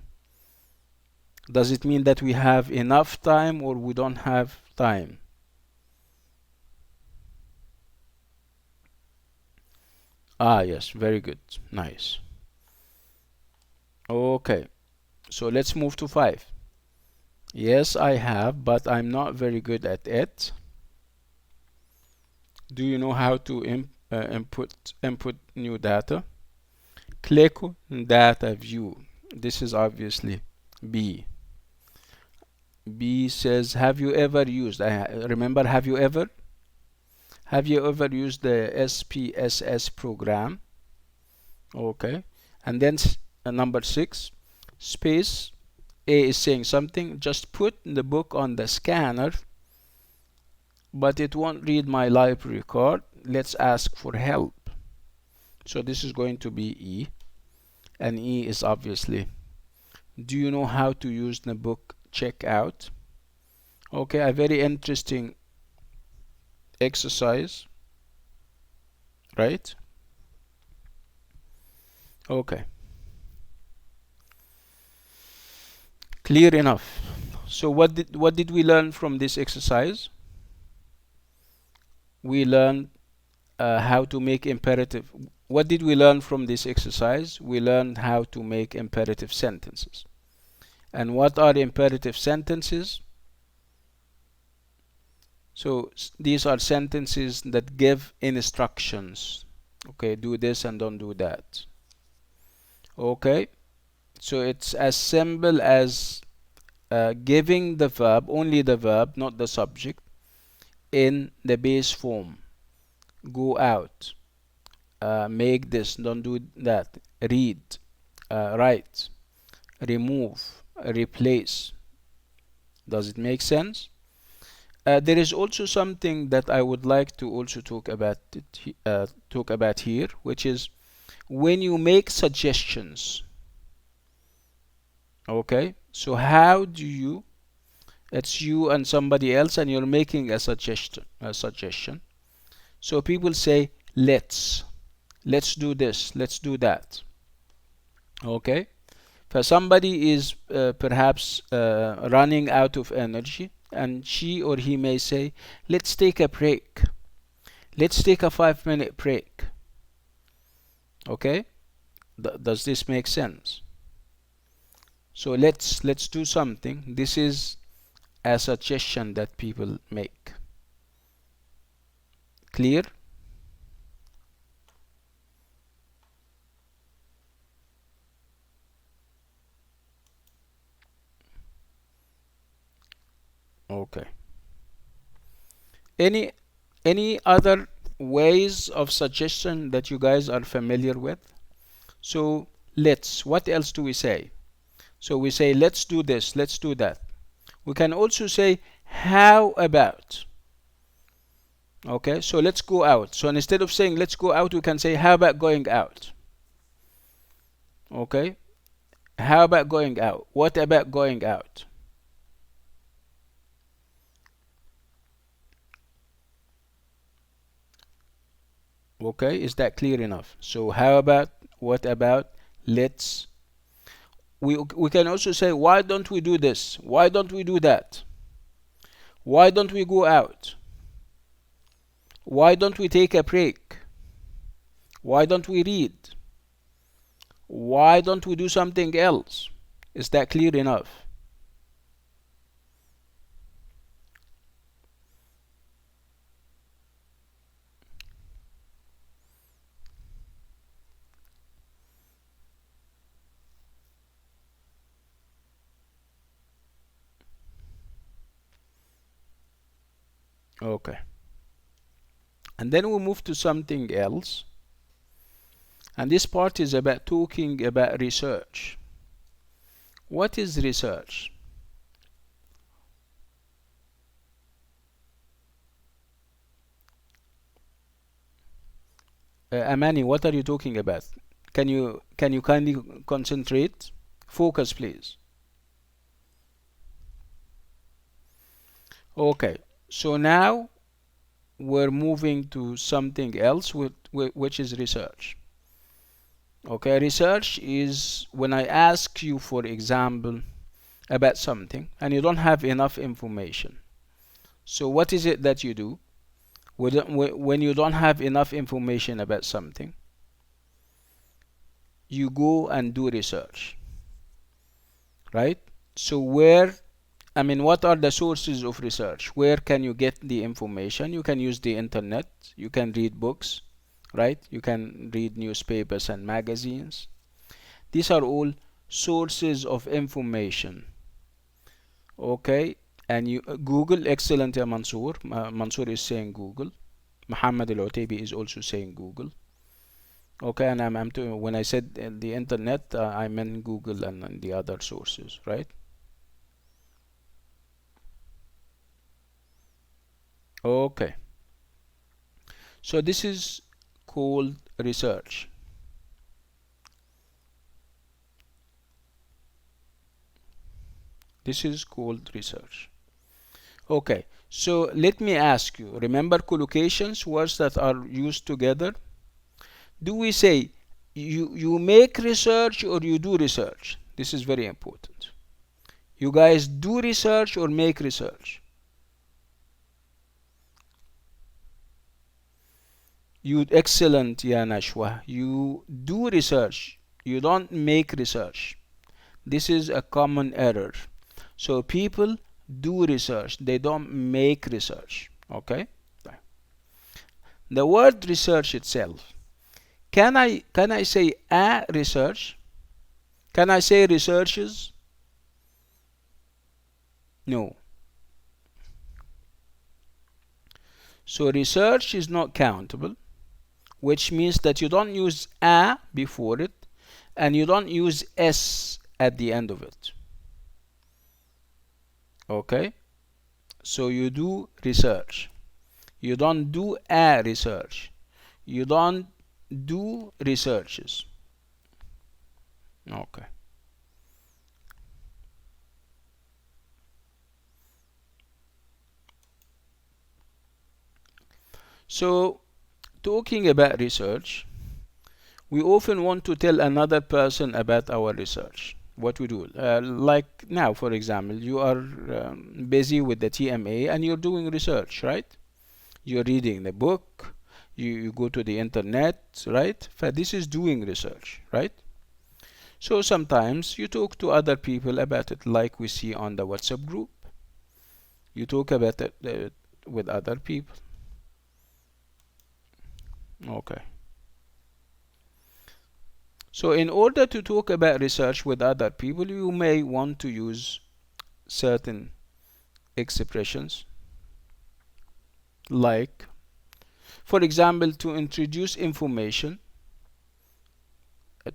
S1: Does it mean that we have enough time or we don't have time? Ah, yes, very good. Nice. Okay, so let's move to 5. Yes, I have, but I'm not very good at it. Do you know how to input new data? Click on data view. This is obviously B. B says, have you ever used, remember, have you ever used the SPSS program? Okay, and then number 6, space, A is saying something, just put the book on the scanner, but it won't read my library card. Let's ask for help. So this is going to be E, and E is obviously, do you know how to use the book checkout? Okay, a very interesting exercise, right? Okay, clear enough. So what did we learn from this exercise? We learned how to make imperative. What did we learn from this exercise? We learned how to make imperative sentences. And what are imperative sentences? So these are sentences that give instructions. Okay, do this and don't do that. Okay, so it's as simple as giving the verb, only the verb, not the subject, in the base form. Go out, make this, don't do that, read, write, remove, replace. Does it make sense? There is also something that I would like to also talk about here, which is when you make suggestions. Okay, so how do you, it's you and somebody else and you're making a suggestion. So people say, let's do this, let's do that. Okay, for somebody is perhaps running out of energy, and she or he may say, let's take a break, let's take a 5-minute break. Okay, does this make sense? So let's do something. This is a suggestion that people make. Clear? Okay. Any other ways of suggestion that you guys are familiar with? So let's, what else do we say? So we say, let's do this, let's do that. We can also say, how about? Okay, so let's go out. So instead of saying let's go out, we can say, how about going out? Okay, how about going out? What about going out? Okay, is that clear enough? So how about, what about, let's. We can also say, why don't we do this? Why don't we do that? Why don't we go out? Why don't we take a break? Why don't we read? Why don't we do something else? Is that clear enough? Okay. And then we move to something else. And this part is about talking about research. What is research? Amani, what are you talking about? Can you kindly concentrate? Focus, please. Okay. So now we're moving to something else, which is research. Okay, research is when I ask you, for example, about something and you don't have enough information. So what is it that you do when you don't have enough information about something? You go and do research, right? So what are the sources of research? Where can you get the information? You can use the internet, you can read books, right? You can read newspapers and magazines. These are all sources of information. Okay, and you Google, excellent, ya Mansoor. Mansoor is saying Google. Muhammad Al-Utaybi is also saying Google. Okay, and when I said the internet, I meant Google and the other sources, right? Okay, so this is called research. This is called research. Okay, so let me ask you, remember collocations, words that are used together? Do we say you make research or you do research? This is very important. You guys do research or make research? You excellent, ya Nashwa. You do research. You don't make research. This is a common error. So people do research. They don't make research. Okay? The word research itself. Can I say a research? Can I say researches? No. So research is not countable, which means that you don't use a before it and you don't use s at the end of it. Okay? So you do research. You don't do a research. You don't do researches. Okay. So, talking about research, we often want to tell another person about our research. What we do, like now, for example, you are busy with the TMA and you're doing research, right? You're reading the book, you go to the internet, right? But this is doing research, right? So sometimes you talk to other people about it, like we see on the WhatsApp group. You talk about it with other people. Okay. So in order to talk about research with other people, you may want to use certain expressions, like, for example, to introduce information.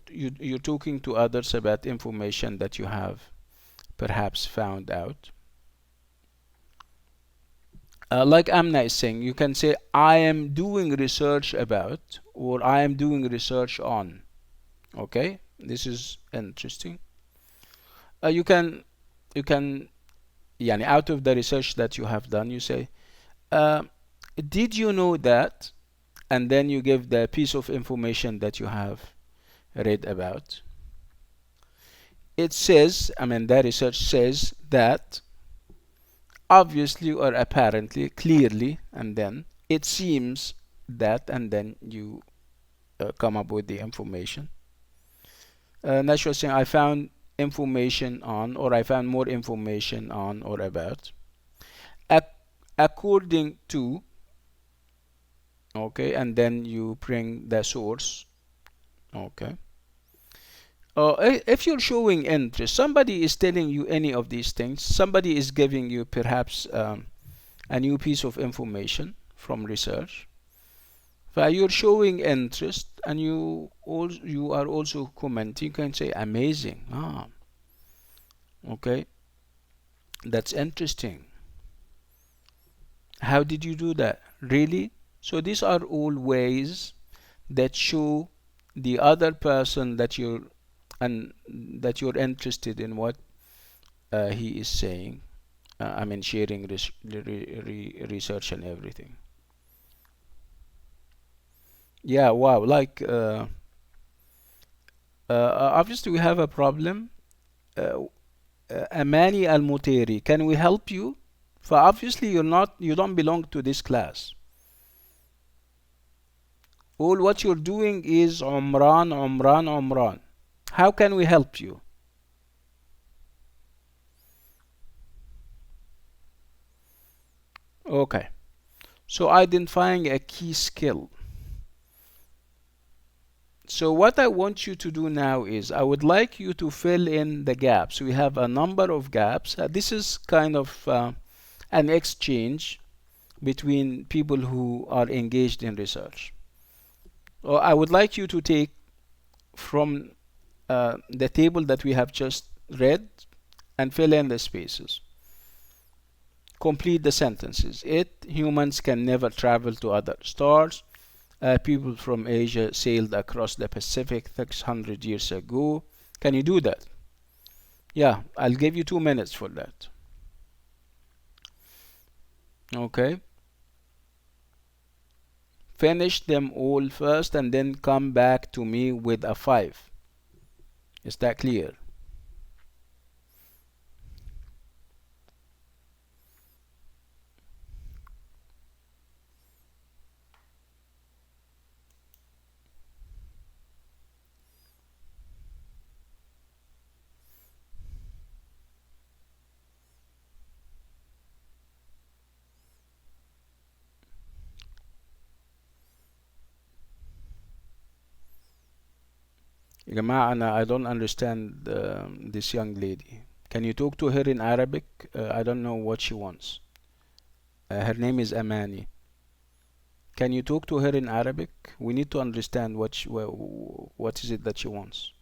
S1: You're talking to others about information that you have perhaps found out. Like Amna is saying, you can say, I am doing research about, or I am doing research on. Okay, this is interesting. You can yani, out of the research that you have done, you say, uh, did you know that? And then you give the piece of information that you have read about. It says, the research says that obviously or apparently, clearly, and then it seems that, and then you come up with the information. Nashwa saying, I found information on, or I found more information on or about. Ac according to, okay, and then you bring the source. Okay. If you're showing interest, somebody is telling you any of these things, somebody is giving you perhaps a new piece of information from research. But you're showing interest and you are also commenting. You can say, amazing. Okay, that's interesting. How did you do that? Really? So these are all ways that show the other person that you're interested in what he is saying. I mean, sharing research and everything. Yeah, wow. Like, obviously, we have a problem. Uh, Amani Al Muteri, can we help you? For obviously, you don't belong to this class. All what you're doing is Umran, Umran, Umran. How can we help you? Okay. So identifying a key skill. So what I want you to do now is I would like you to fill in the gaps. We have a number of gaps. This is kind of an exchange between people who are engaged in research. I would like you to take from the table that we have just read and fill in the spaces. Complete the sentences. Humans can never travel to other stars. People from Asia sailed across the Pacific 600 years ago. Can you do that? Yeah, I'll give you 2 minutes for that. Okay. Finish them all first and then come back to me with a 5. Is that clear? يا جماعة I don't understand this young lady. Can you talk to her in Arabic? I don't know what she wants. Her name is Amani. Can you talk to her in Arabic? We need to understand what is it that she wants.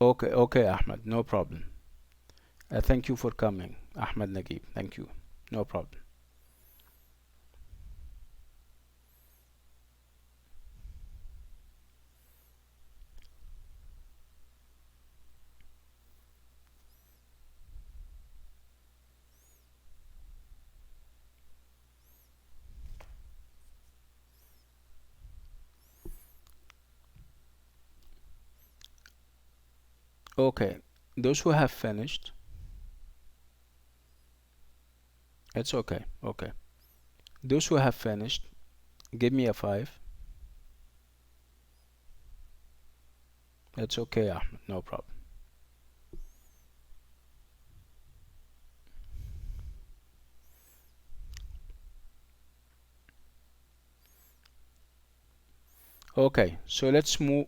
S1: Okay, okay, Ahmed, no problem. Thank you for coming, Ahmed Nagib. Thank you. No problem. Okay, those who have finished, it's okay. Okay, those who have finished, give me a 5. It's okay, Ahmed. No problem. Okay, so let's move.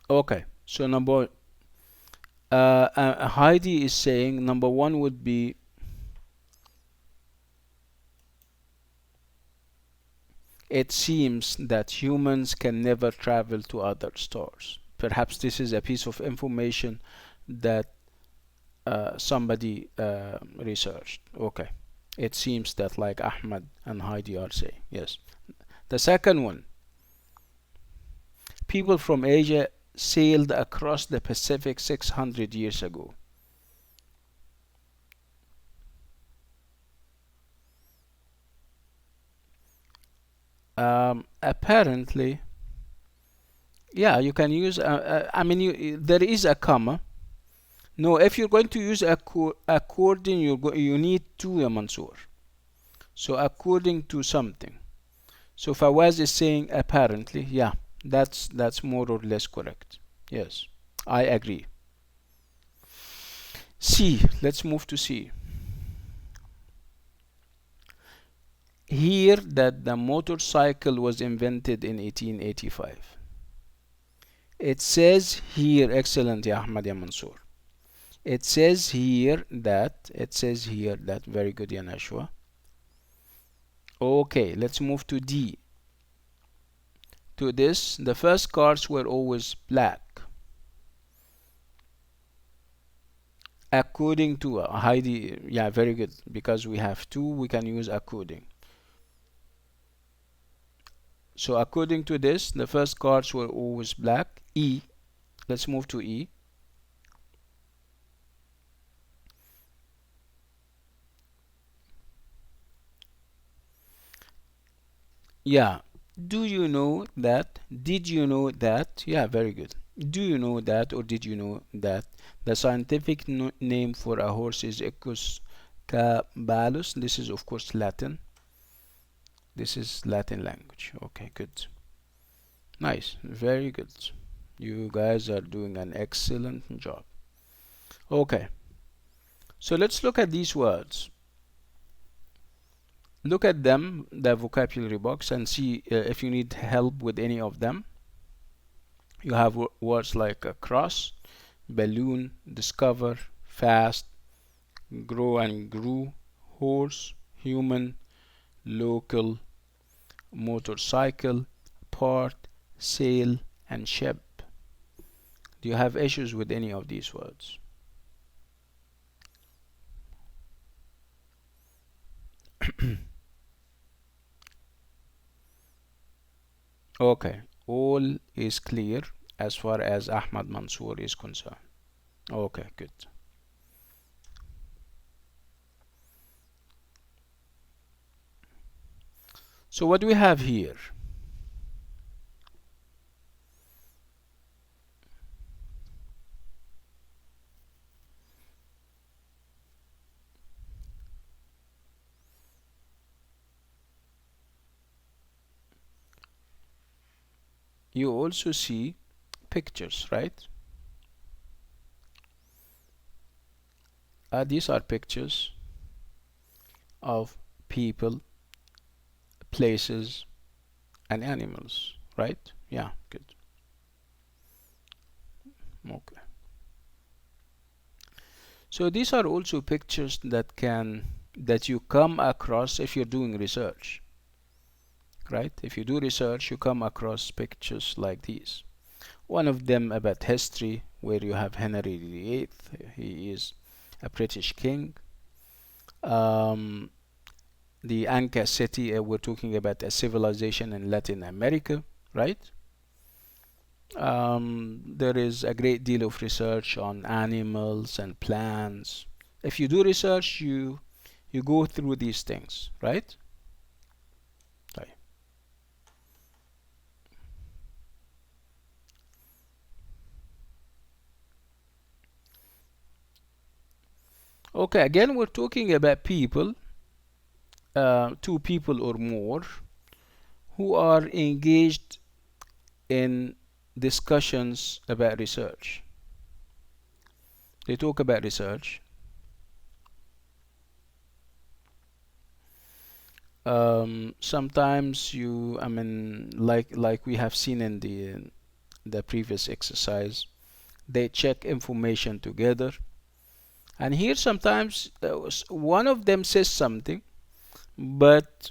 S1: Okay, so Heidi is saying number 1 would be it seems that humans can never travel to other stars. Perhaps this is a piece of information that somebody researched. Okay. It seems that like Ahmed and Heidi are saying. Yes. The second one, people from Asia sailed across the Pacific 600 years ago. Apparently, yeah, you can use, I mean, there is a comma. No, if you're going to use according, you need to, ya Mansoor. So according to something. So Fawaz is saying apparently, yeah, that's more or less correct. Yes, I agree. C. Let's move to C. Here that the motorcycle was invented in 1885. It says here, excellent ya Ahmad ya Mansour. It says here that, very good ya Nashwa. Okay, let's move to D. To this, the first cars were always black. According to Heidi, yeah, very good. Because we have two, we can use according. So according to this, the first cars were always black. E. Let's move to E. Yeah. Do you know that? Did you know that? Yeah, very good. Do you know that, or did you know that the scientific name for a horse is Equus caballus? This is of course Latin. This is Latin language. Okay, good. Nice. Very good. You guys are doing an excellent job. Okay. So let's look at these words. Look at them, the vocabulary box, and see if you need help with any of them. You have words like cross, balloon, discover, fast, grow and grew, horse, human, local, motorcycle, part, sail, and ship. Do you have issues with any of these words? Okay, all is clear as far as Ahmad Mansour is concerned. Okay, good. So what do we have here? You also see pictures, right? These are pictures of people, places, and animals, right? Yeah, good. Okay. So these are also pictures that you come across if you're doing research, right? If you do research, you come across pictures like these. One of them about history, where you have Henry VIII. He is a British king. The Anka city, we're talking about a civilization in Latin America, right? There is a great deal of research on animals and plants. If you do research, you go through these things, right? Right. Okay, again, we're talking about people, two people or more, who are engaged in discussions about research. They talk about research. Sometimes I mean, like we have seen in the previous exercise, they check information together. And here sometimes one of them says something, but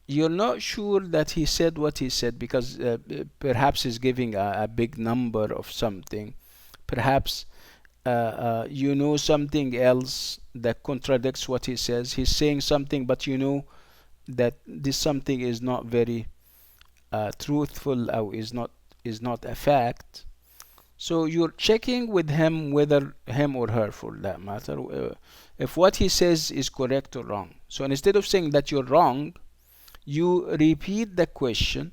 S1: you're not sure that he said what he said, because perhaps he's giving a big number of something. Perhaps you know something else that contradicts what he says. He's saying something, but you know that this something is not very truthful, or is not a fact. So you're checking with him, whether him or her for that matter, if what he says is correct or wrong. So instead of saying that you're wrong, you repeat the question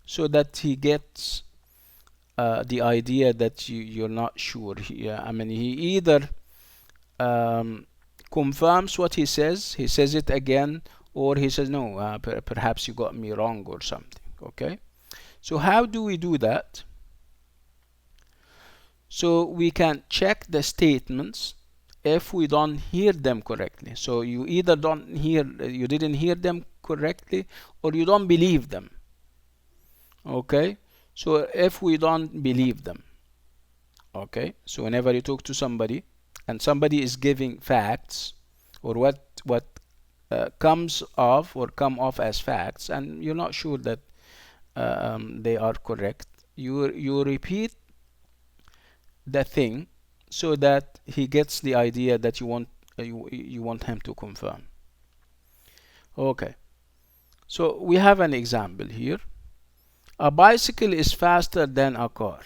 S1: so that he gets the idea that you're not sure. I mean, he either confirms what he says it again, or he says, no, perhaps you got me wrong or something. Okay? So how do we do that? So we can check the statements if we don't hear them correctly. So you either you didn't hear them correctly, or you don't believe them. Okay, so if we don't believe them, okay, so whenever you talk to somebody and somebody is giving facts, or what comes off or come off as facts, and you're not sure that they are correct, you repeat the thing so that he gets the idea that you want him to confirm. Okay, so we have an example here. A bicycle is faster than a car.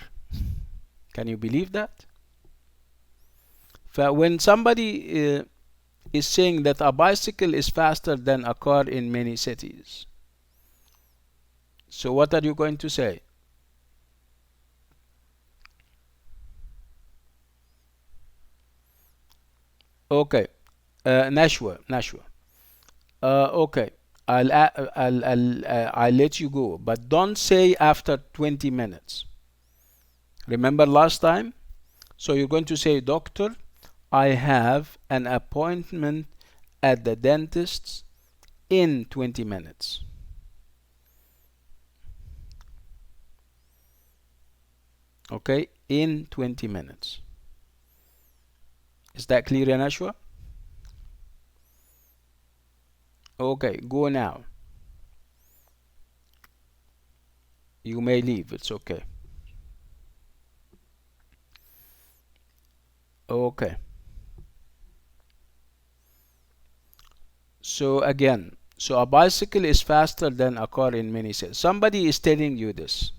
S1: Can you believe that? When somebody is saying that a bicycle is faster than a car in many cities, so what are you going to say? Okay, Nashwa. Okay, I'll let you go, but don't say after 20 minutes. Remember last time? So you're going to say, doctor, I have an appointment at the dentist's in 20 minutes. Okay, in 20 minutes. Is that clear, Nashwa? Okay, go now. You may leave, it's okay. Okay. So again, so a bicycle is faster than a car in many cities. Somebody is telling you this.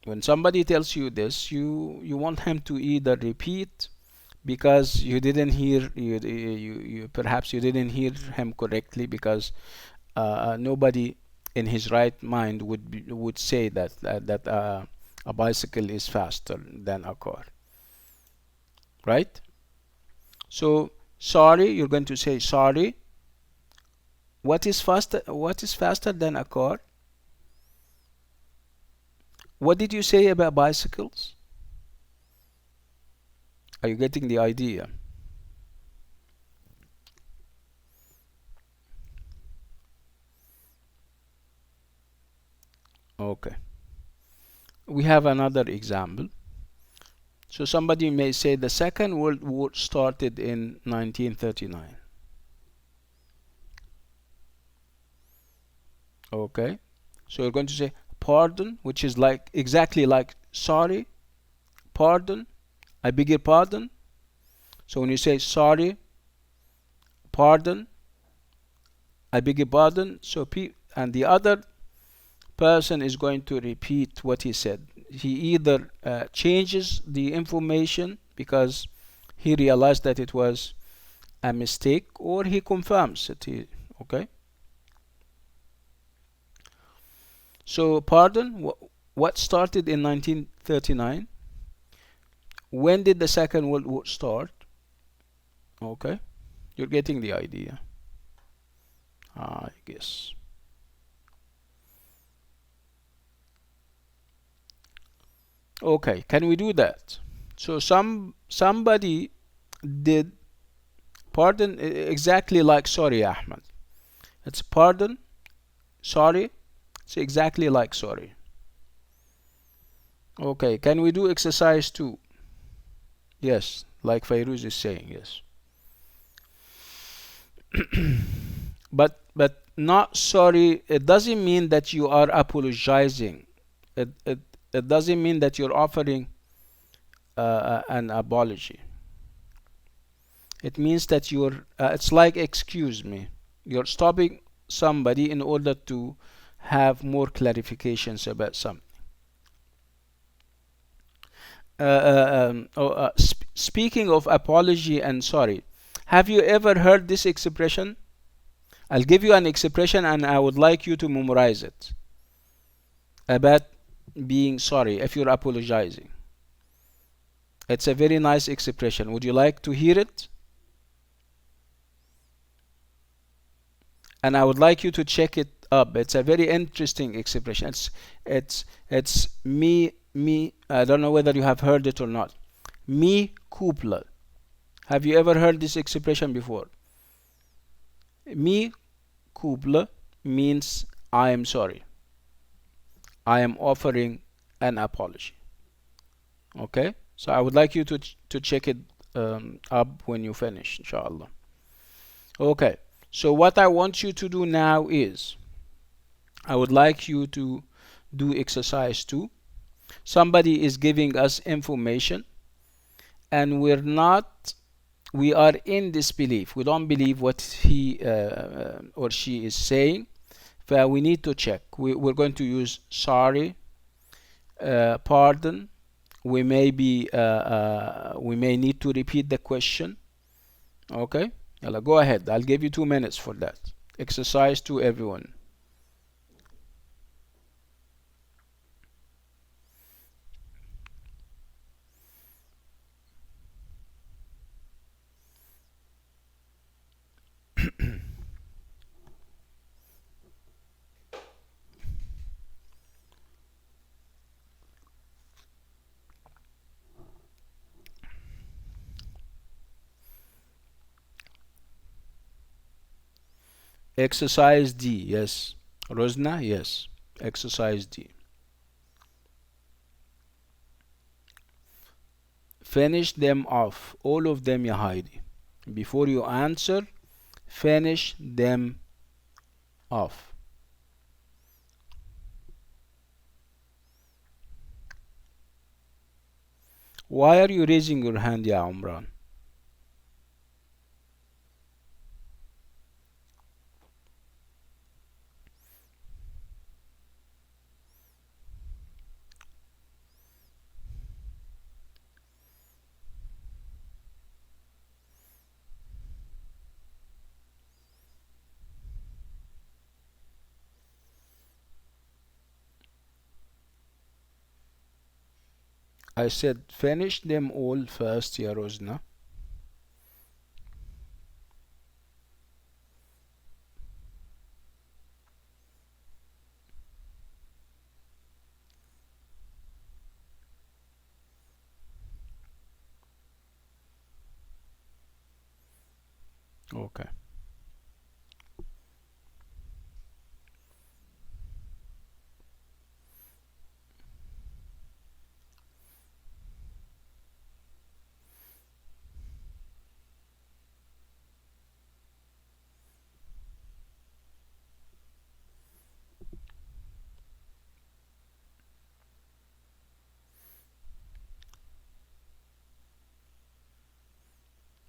S1: When somebody tells you this, you want him to either repeat, because you didn't hear perhaps you didn't hear him correctly, because nobody in his right mind would say that a bicycle is faster than a car, right? So sorry, you're going to say sorry. What is faster than a car? What did you say about bicycles? Are you getting the idea? Okay. We have another example. So somebody may say the Second World War started in 1939. Okay. So you're going to say pardon, which is like exactly like sorry, pardon, I beg your pardon. So when you say sorry, pardon, I beg your pardon, so and the other person is going to repeat what he said. He either changes the information because he realized that it was a mistake, or he confirms it. Okay. So pardon, what started in 1939? When did the Second World War start? Okay, you're getting the idea, I guess. Okay, can we do that? So somebody did pardon exactly like sorry, Ahmed. It's pardon, sorry. It's exactly like sorry. Okay, can we do exercise 2? Yes, like Fairuz is saying, yes. but not sorry, it doesn't mean that you are apologizing. It doesn't mean that you're offering an apology. It means that it's like excuse me. You're stopping somebody in order to have more clarifications about something. Speaking of apology and sorry, have you ever heard this expression? I'll give you an expression and I would like you to memorize it about being sorry if you're apologizing. It's a very nice expression. Would you like to hear it? And I would like you to check it up. It's a very interesting expression. It's me. I don't know whether you have heard it or not. Mi culpa. Have you ever heard this expression before? Mi culpa means I am sorry. I am offering an apology. Okay? So I would like you to check it up when you finish, inshallah. Okay. So what I want you to do now is I would like you to do exercise 2. Somebody is giving us information and we are in disbelief. We don't believe what he or she is saying. But we need to check. We're going to use sorry, pardon. We may need to repeat the question. Okay? Yalla, go ahead. I'll give you 2 minutes for that. Exercise 2, everyone. Exercise D, yes. Rosna, yes. Exercise D. Finish them off, all of them, ya Heidi. Before you answer, finish them off. Why are you raising your hand, ya Umran? I said finish them all first, ya Rosna. Okay.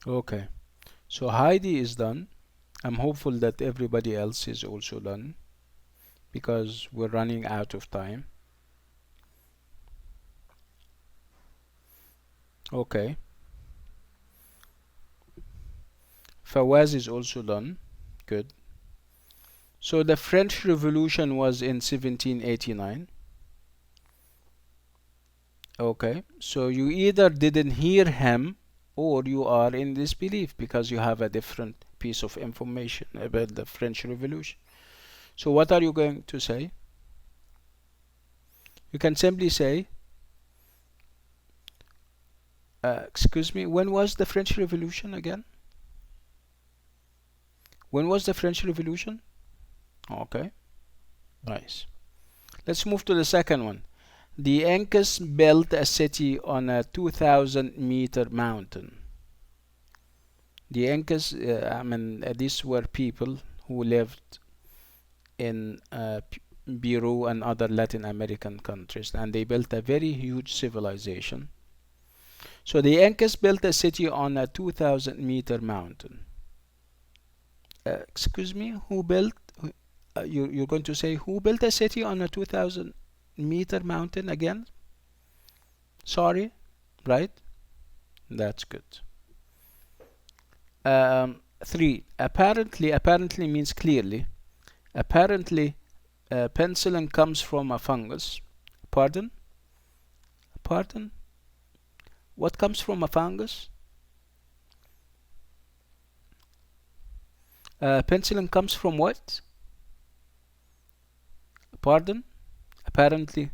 S1: Okay. So Heidi is done. I'm hopeful that everybody else is also done because we're running out of time. Okay. Fawaz is also done. Good. So the French Revolution was in 1789. Okay. So you either didn't hear him or you are in disbelief because you have a different piece of information about the French Revolution. So what are you going to say? You can simply say, excuse me, when was the French Revolution again? When was the French Revolution? Okay, nice. Let's move to the second one. The Incas built a city on a 2,000-meter mountain. The Incas, these were people who lived in Peru and other Latin American countries, and they built a very huge civilization. So the Incas built a city on a 2,000-meter mountain. Excuse me, who built? You're going to say who built a city on a 2,000-meter mountain again? Sorry, right? That's good. 3. Apparently means clearly. Apparently, penicillin comes from a fungus. Pardon? Pardon? What comes from a fungus? Penicillin comes from what? Pardon? Apparently.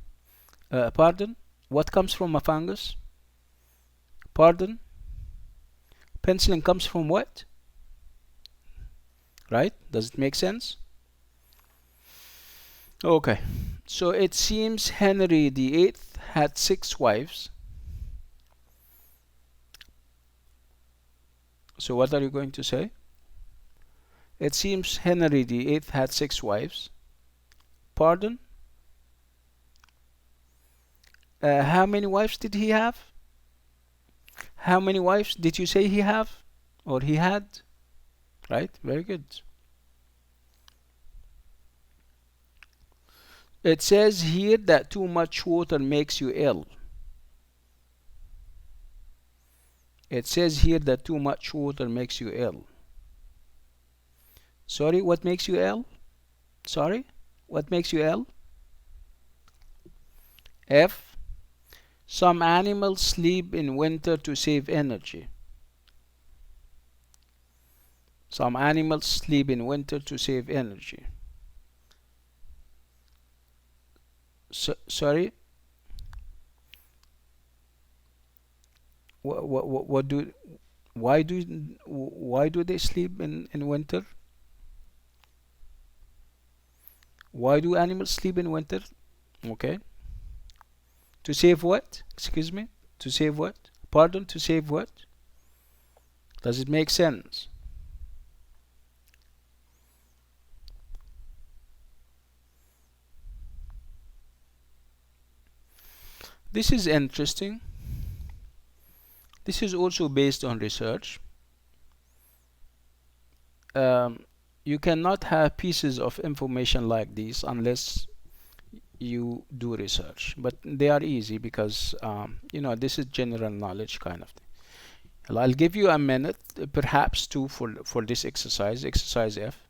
S1: Pardon? What comes from a fungus? Pardon? Penicillin comes from what? Right? Does it make sense? Okay. So it seems Henry VIII had 6 wives. So what are you going to say? It seems Henry VIII had 6 wives. Pardon? How many wives did he have? How many wives did you say he have? Or he had? Right? Very good. It says here that too much water makes you ill. It says here that too much water makes you ill. Sorry, what makes you ill? Sorry, what makes you ill? F. Some animals sleep in winter to save energy. Some animals sleep in winter to save energy. Sorry? What do why do they sleep in winter? Why do animals sleep in winter? Okay. To save what? Excuse me? To save what? Pardon, to save what? Does it make sense? This is interesting. This is also based on research. You cannot have pieces of information like these unless you do research, but they are easy because you know, this is general knowledge kind of thing. Well, I'll give you a minute, perhaps two, for this exercise. Exercise F.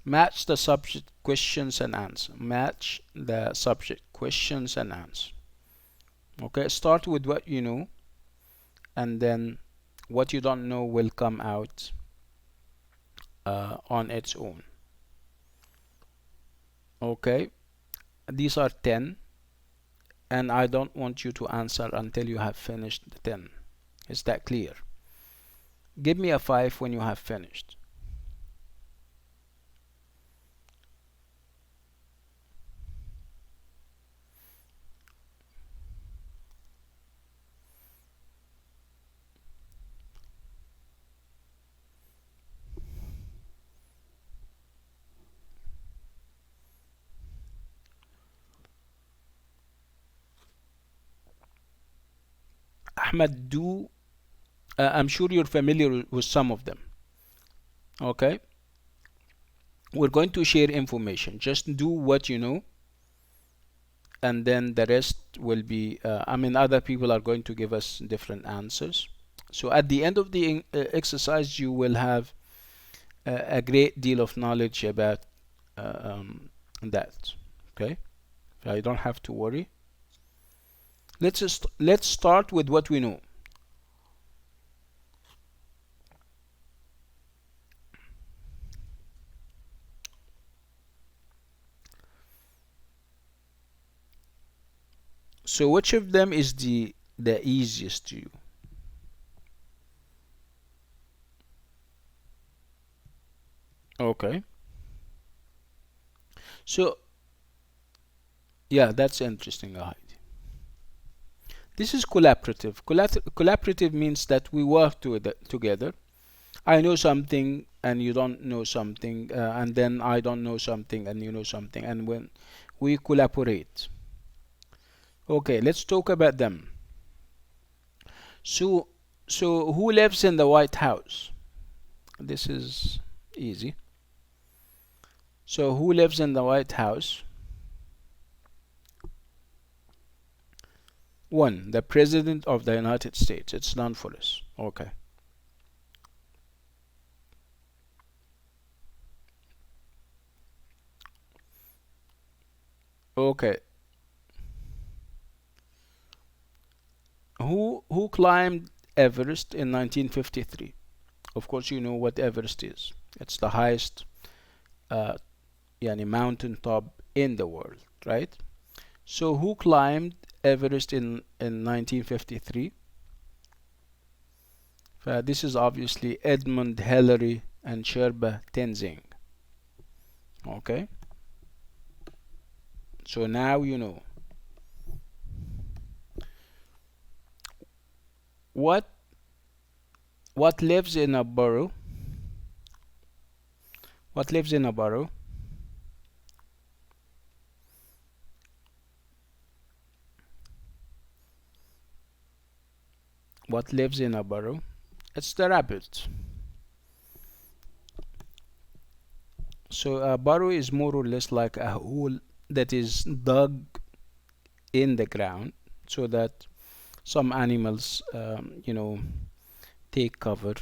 S1: Match the subject, questions and answer. Match the subject, questions and answer. Okay, start with what you know, and then what you don't know will come out on its own. Okay, these are 10, and I don't want you to answer until you have finished the 10. Is that clear? Give me a 5 when you have finished. Ahmed, do I'm sure you're familiar with some of them. Okay, we're going to share information. Just do what you know, and then the rest will be I mean, other people are going to give us different answers. So at the end of the exercise, you will have a great deal of knowledge about that. Okay, I don't have to worry. Let's start with what we know. So which of them is the easiest to you? Okay. So yeah, that's interesting, Ahid. This is collaborative. Collaborative means that we work together. I know something and you don't know something, and then I don't know something and you know something, and when we collaborate. Okay, let's talk about them. So, who lives in the White House? This is easy. So who lives in the White House? 1. The President of the United States. It's done for us. Okay. Okay. Who climbed Everest in 1953? Of course, you know what Everest is. It's the highest mountain top in the world, right? So who climbed Everest in 1953? This is obviously Edmund Hillary and Sherpa Tenzing. Okay, so now you know. What what lives in a burrow? What lives in a burrow? What lives in a burrow? It's the rabbit. So a burrow is more or less like a hole that is dug in the ground so that some animals, take cover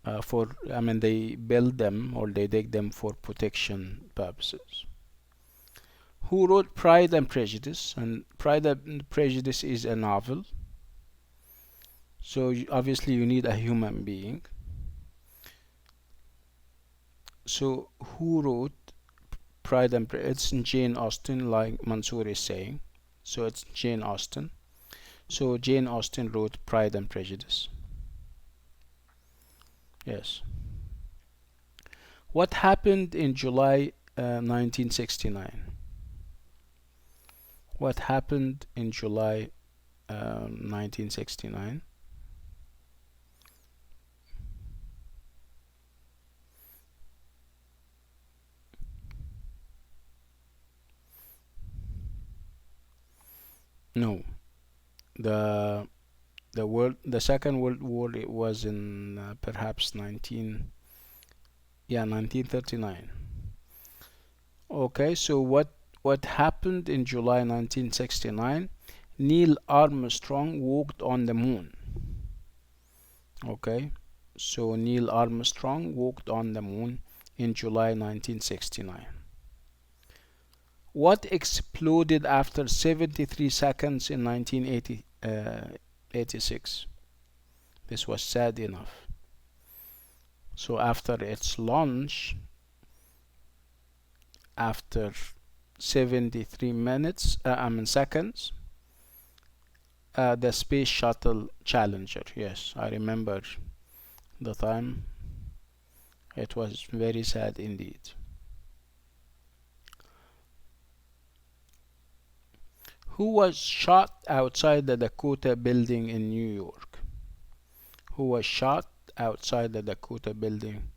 S1: I mean, they build them or they dig them for protection purposes. Who wrote Pride and Prejudice? And Pride and Prejudice is a novel. So obviously you need a human being. So who wrote Pride and Prejudice? It's Jane Austen, like Mansour is saying. So it's Jane Austen. So Jane Austen wrote Pride and Prejudice. Yes. What happened in July 1969? What happened in July 1969? No, the the Second World War, it was in perhaps 1939. Okay, so what happened in July 1969? Neil Armstrong walked on the moon. Okay, so Neil Armstrong walked on the moon in July 1969. What exploded after 73 seconds in 1986? This was sad enough. So after its launch, after 73 minutes, seconds, the Space Shuttle Challenger. Yes, I remember the time. It was very sad indeed. Who was shot outside the Dakota building in New York? Who was shot outside the Dakota building?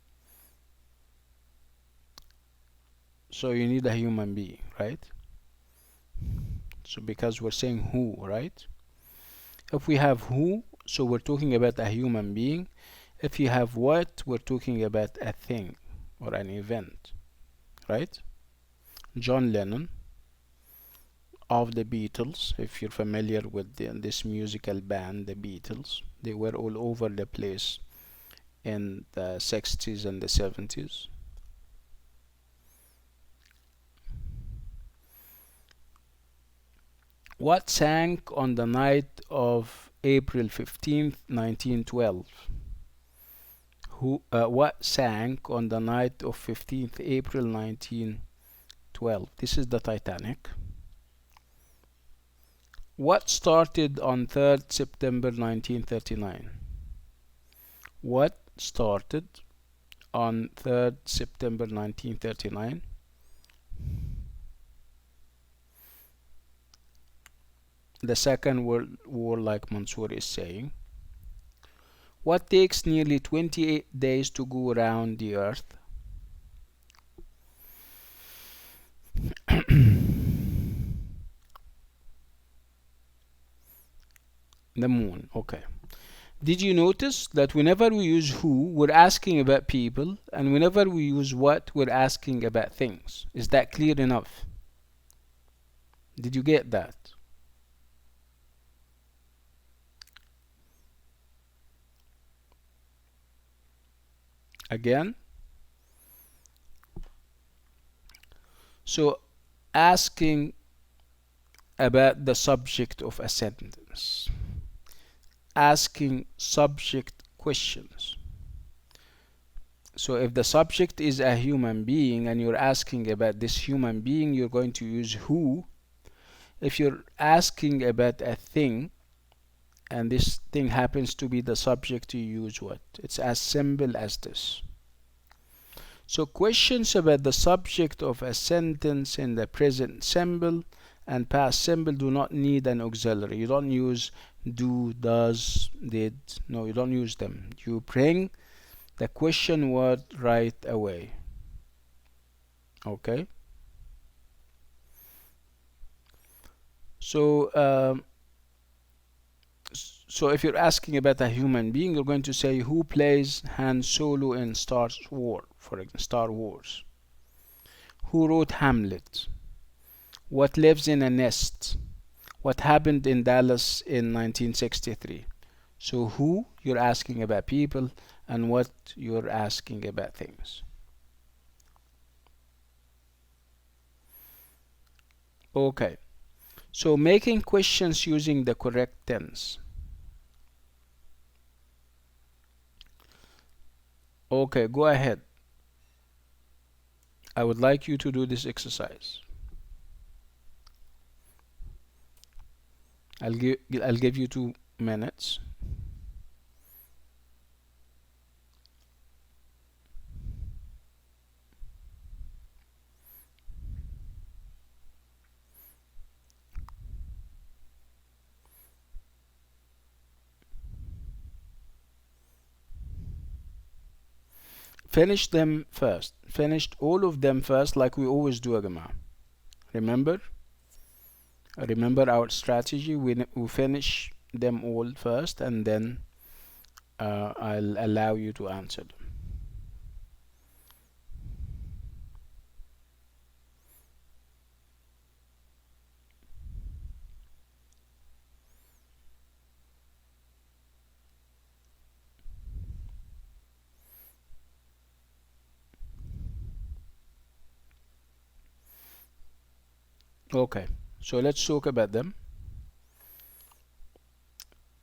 S1: So you need a human being, right? So because we're saying who, right? If we have who, so we're talking about a human being. If you have what, we're talking about a thing or an event, right? John Lennon of the Beatles, if you're familiar with this musical band, the Beatles, they were all over the place in the 60s and the 70s. What sank on the night of April 15th, 1912? What sank on the night of 15th April 1912? This is the Titanic. What started on 3rd September 1939? What started on 3rd September 1939? The Second World War, like Mansour is saying. What takes nearly 28 days to go around the Earth? The moon. Okay. Did you notice that whenever we use who, we're asking about people, and whenever we use what, we're asking about things? Is that clear enough? Did you get that? Again? So, asking about the subject of a sentence. Asking subject questions. So if the subject is a human being and you're asking about this human being, you're going to use who. if you're asking about a thing and this thing happens to be the subject, you use what? It's as simple as this. So questions about the subject of a sentence in the present simple and past simple do not need an auxiliary. You don't use do, does, did. No, you don't use them. You bring the question word right away. Okay? So so if you're asking about a human being, you're going to say who plays Han Solo in Star Wars, for example, Star Wars. Who wrote Hamlet? What lives in a nest? What happened in Dallas in 1963? So who, you're asking about people, and what, you're asking about things. Okay, so making questions using the correct tense. Okay, go ahead. I would like you to do this exercise. I'll give you 2 minutes. Finish them first. Finish all of them first, like we always do, Agama. Remember? Remember our strategy. We finish them all first, and then I'll allow you to answer them. Okay, so let's talk about them.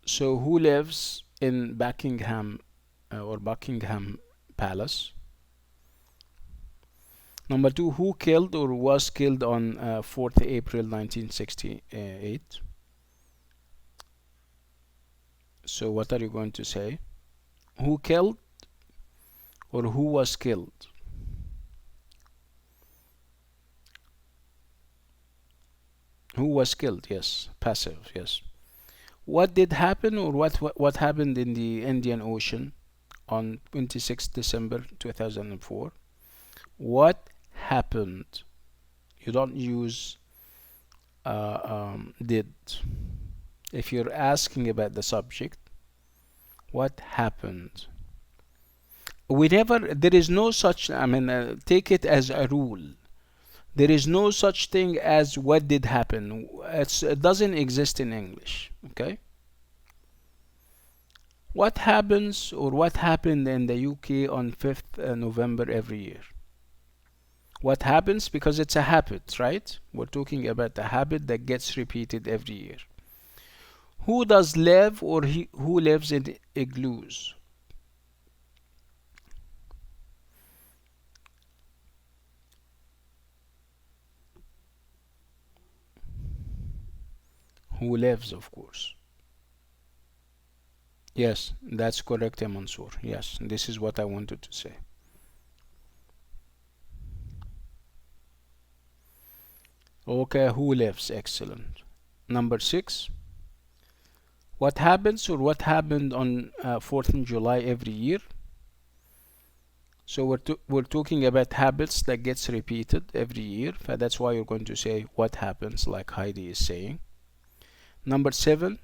S1: So who lives in Buckingham or Buckingham Palace? Number 2, who killed or was killed on 4th April 1968? So what are you going to say? Who killed or who was killed? Who was killed? Yes, passive. Yes. What did happen, or what happened in the Indian Ocean on 26 December 2004? What happened? You don't use did. If you're asking about the subject, what happened? There is no such, take it as a rule. There is no such thing as what did happen. It doesn't exist in English. Okay? What happens or what happened in the UK on 5th November every year? What happens? Because it's a habit, right? We're talking about a habit that gets repeated every year. Who does live or who lives in igloos? Who lives, of course. Yes, that's correct, Mansour. Yes, this is what I wanted to say. Okay, who lives? Excellent. Number 6. What happens or what happened on 4th of July every year? So we're talking about habits that gets repeated every year. That's why you're going to say what happens, like Heidi is saying. Number 7.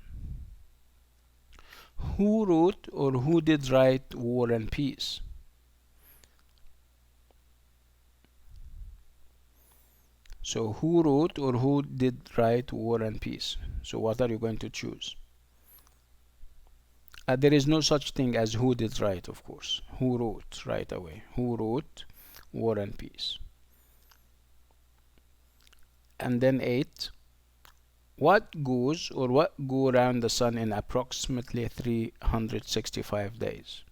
S1: Who wrote or who did write War and Peace? So who wrote or who did write War and Peace? So what are you going to choose? There is no such thing as who did write, of course. Who wrote right away? Who wrote War and Peace? And then 8. What goes or what go around the sun in approximately 365 days?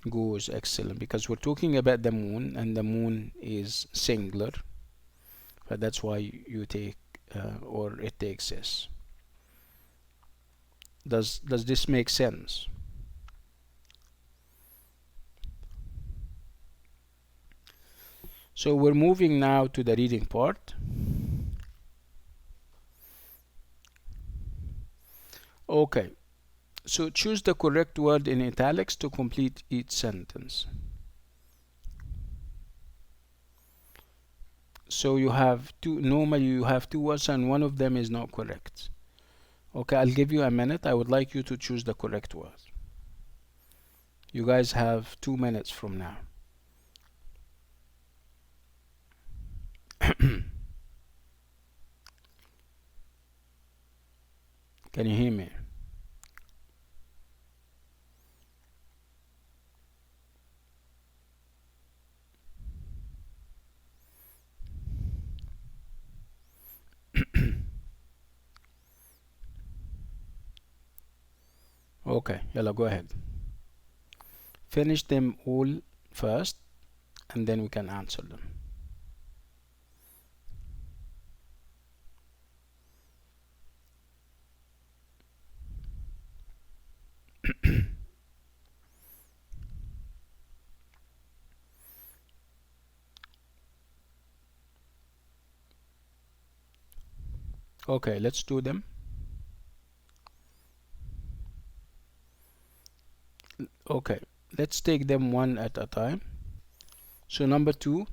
S1: Go is excellent because we're talking about the moon and the moon is singular, but that's why you take or it takes S. Does this make sense? So we're moving now to the reading part. Okay, so choose the correct word in italics to complete each sentence. So you have two, normally you have two words and one of them is not correct. Okay, I'll give you a minute. I would like you to choose the correct word. You guys have 2 minutes from now. Can you hear me? Okay, yalla, go ahead. Finish them all first and then we can answer them. Okay, let's do them. Okay, let's take them one at a time. So number 2.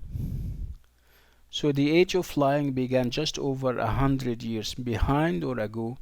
S1: So the age of flying began just over 100 years behind or ago.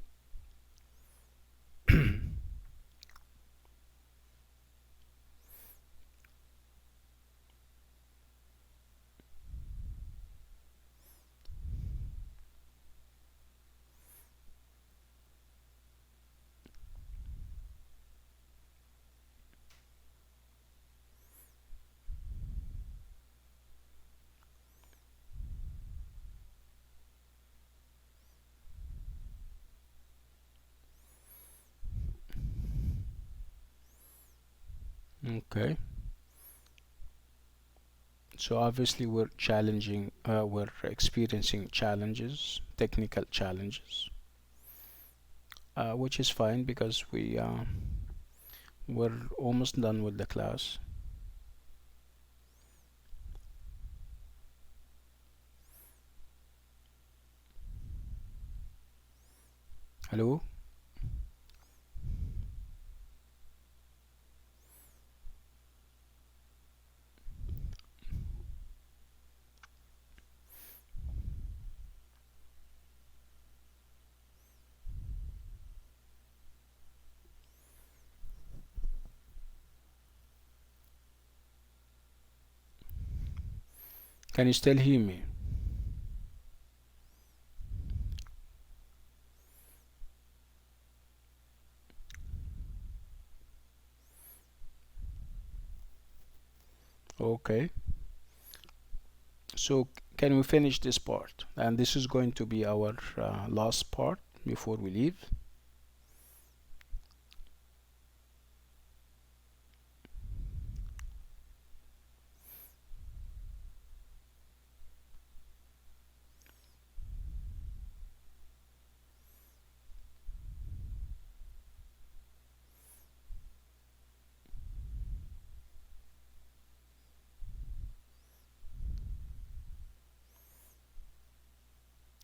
S1: Okay. So obviously we're experiencing challenges, technical challenges, which is fine because we're almost done with the class. Hello? Can you still hear me? Okay. So can we finish this part? And this is going to be our last part before we leave.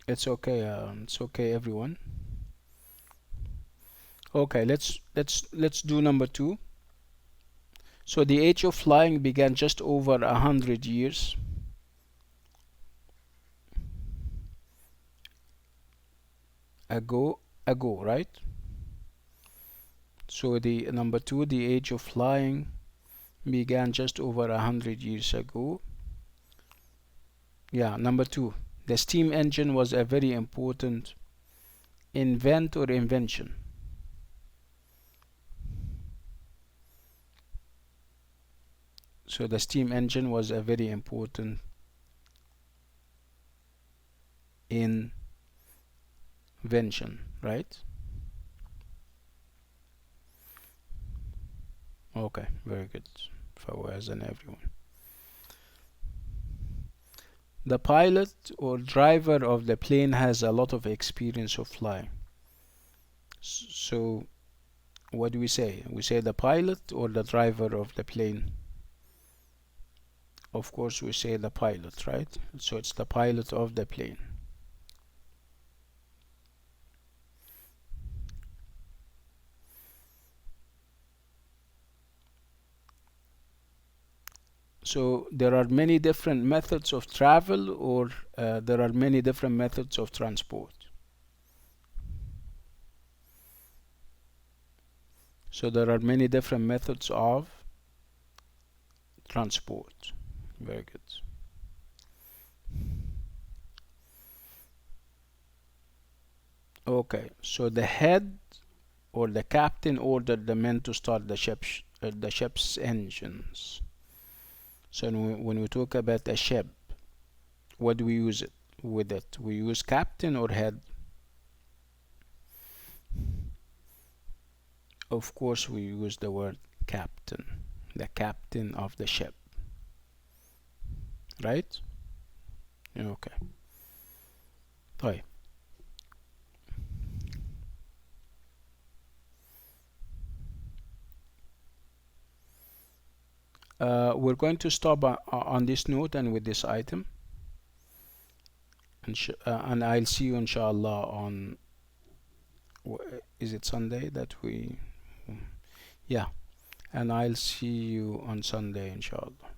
S1: It's okay. It's okay, everyone. Okay, let's do number 2. So the age of flying began just over 100 years ago, right? So the number 2, the age of flying began just over 100 years ago. Yeah, number 2, the steam engine was a very important invent or invention. So the steam engine was a very important invention, right? Okay, very good. Fawaz and everyone. The pilot or driver of the plane has a lot of experience of flying. So what do we say? We say the pilot or the driver of the plane? Of course we say the pilot, right? So it's the pilot of the plane. So there are many different methods of travel, or there are many different methods of transport. So there are many different methods of transport. Very good. Okay, so the head or the captain ordered the men to start the ship's engines. So when we talk about a ship, what do we use it with it? We use captain or head? Of course we use the word captain, the captain of the ship, right? Okay. طيب. We're going to stop on this note and with this item, and I'll see you inshallah on, is it Sunday that we, yeah, and I'll see you on Sunday inshallah.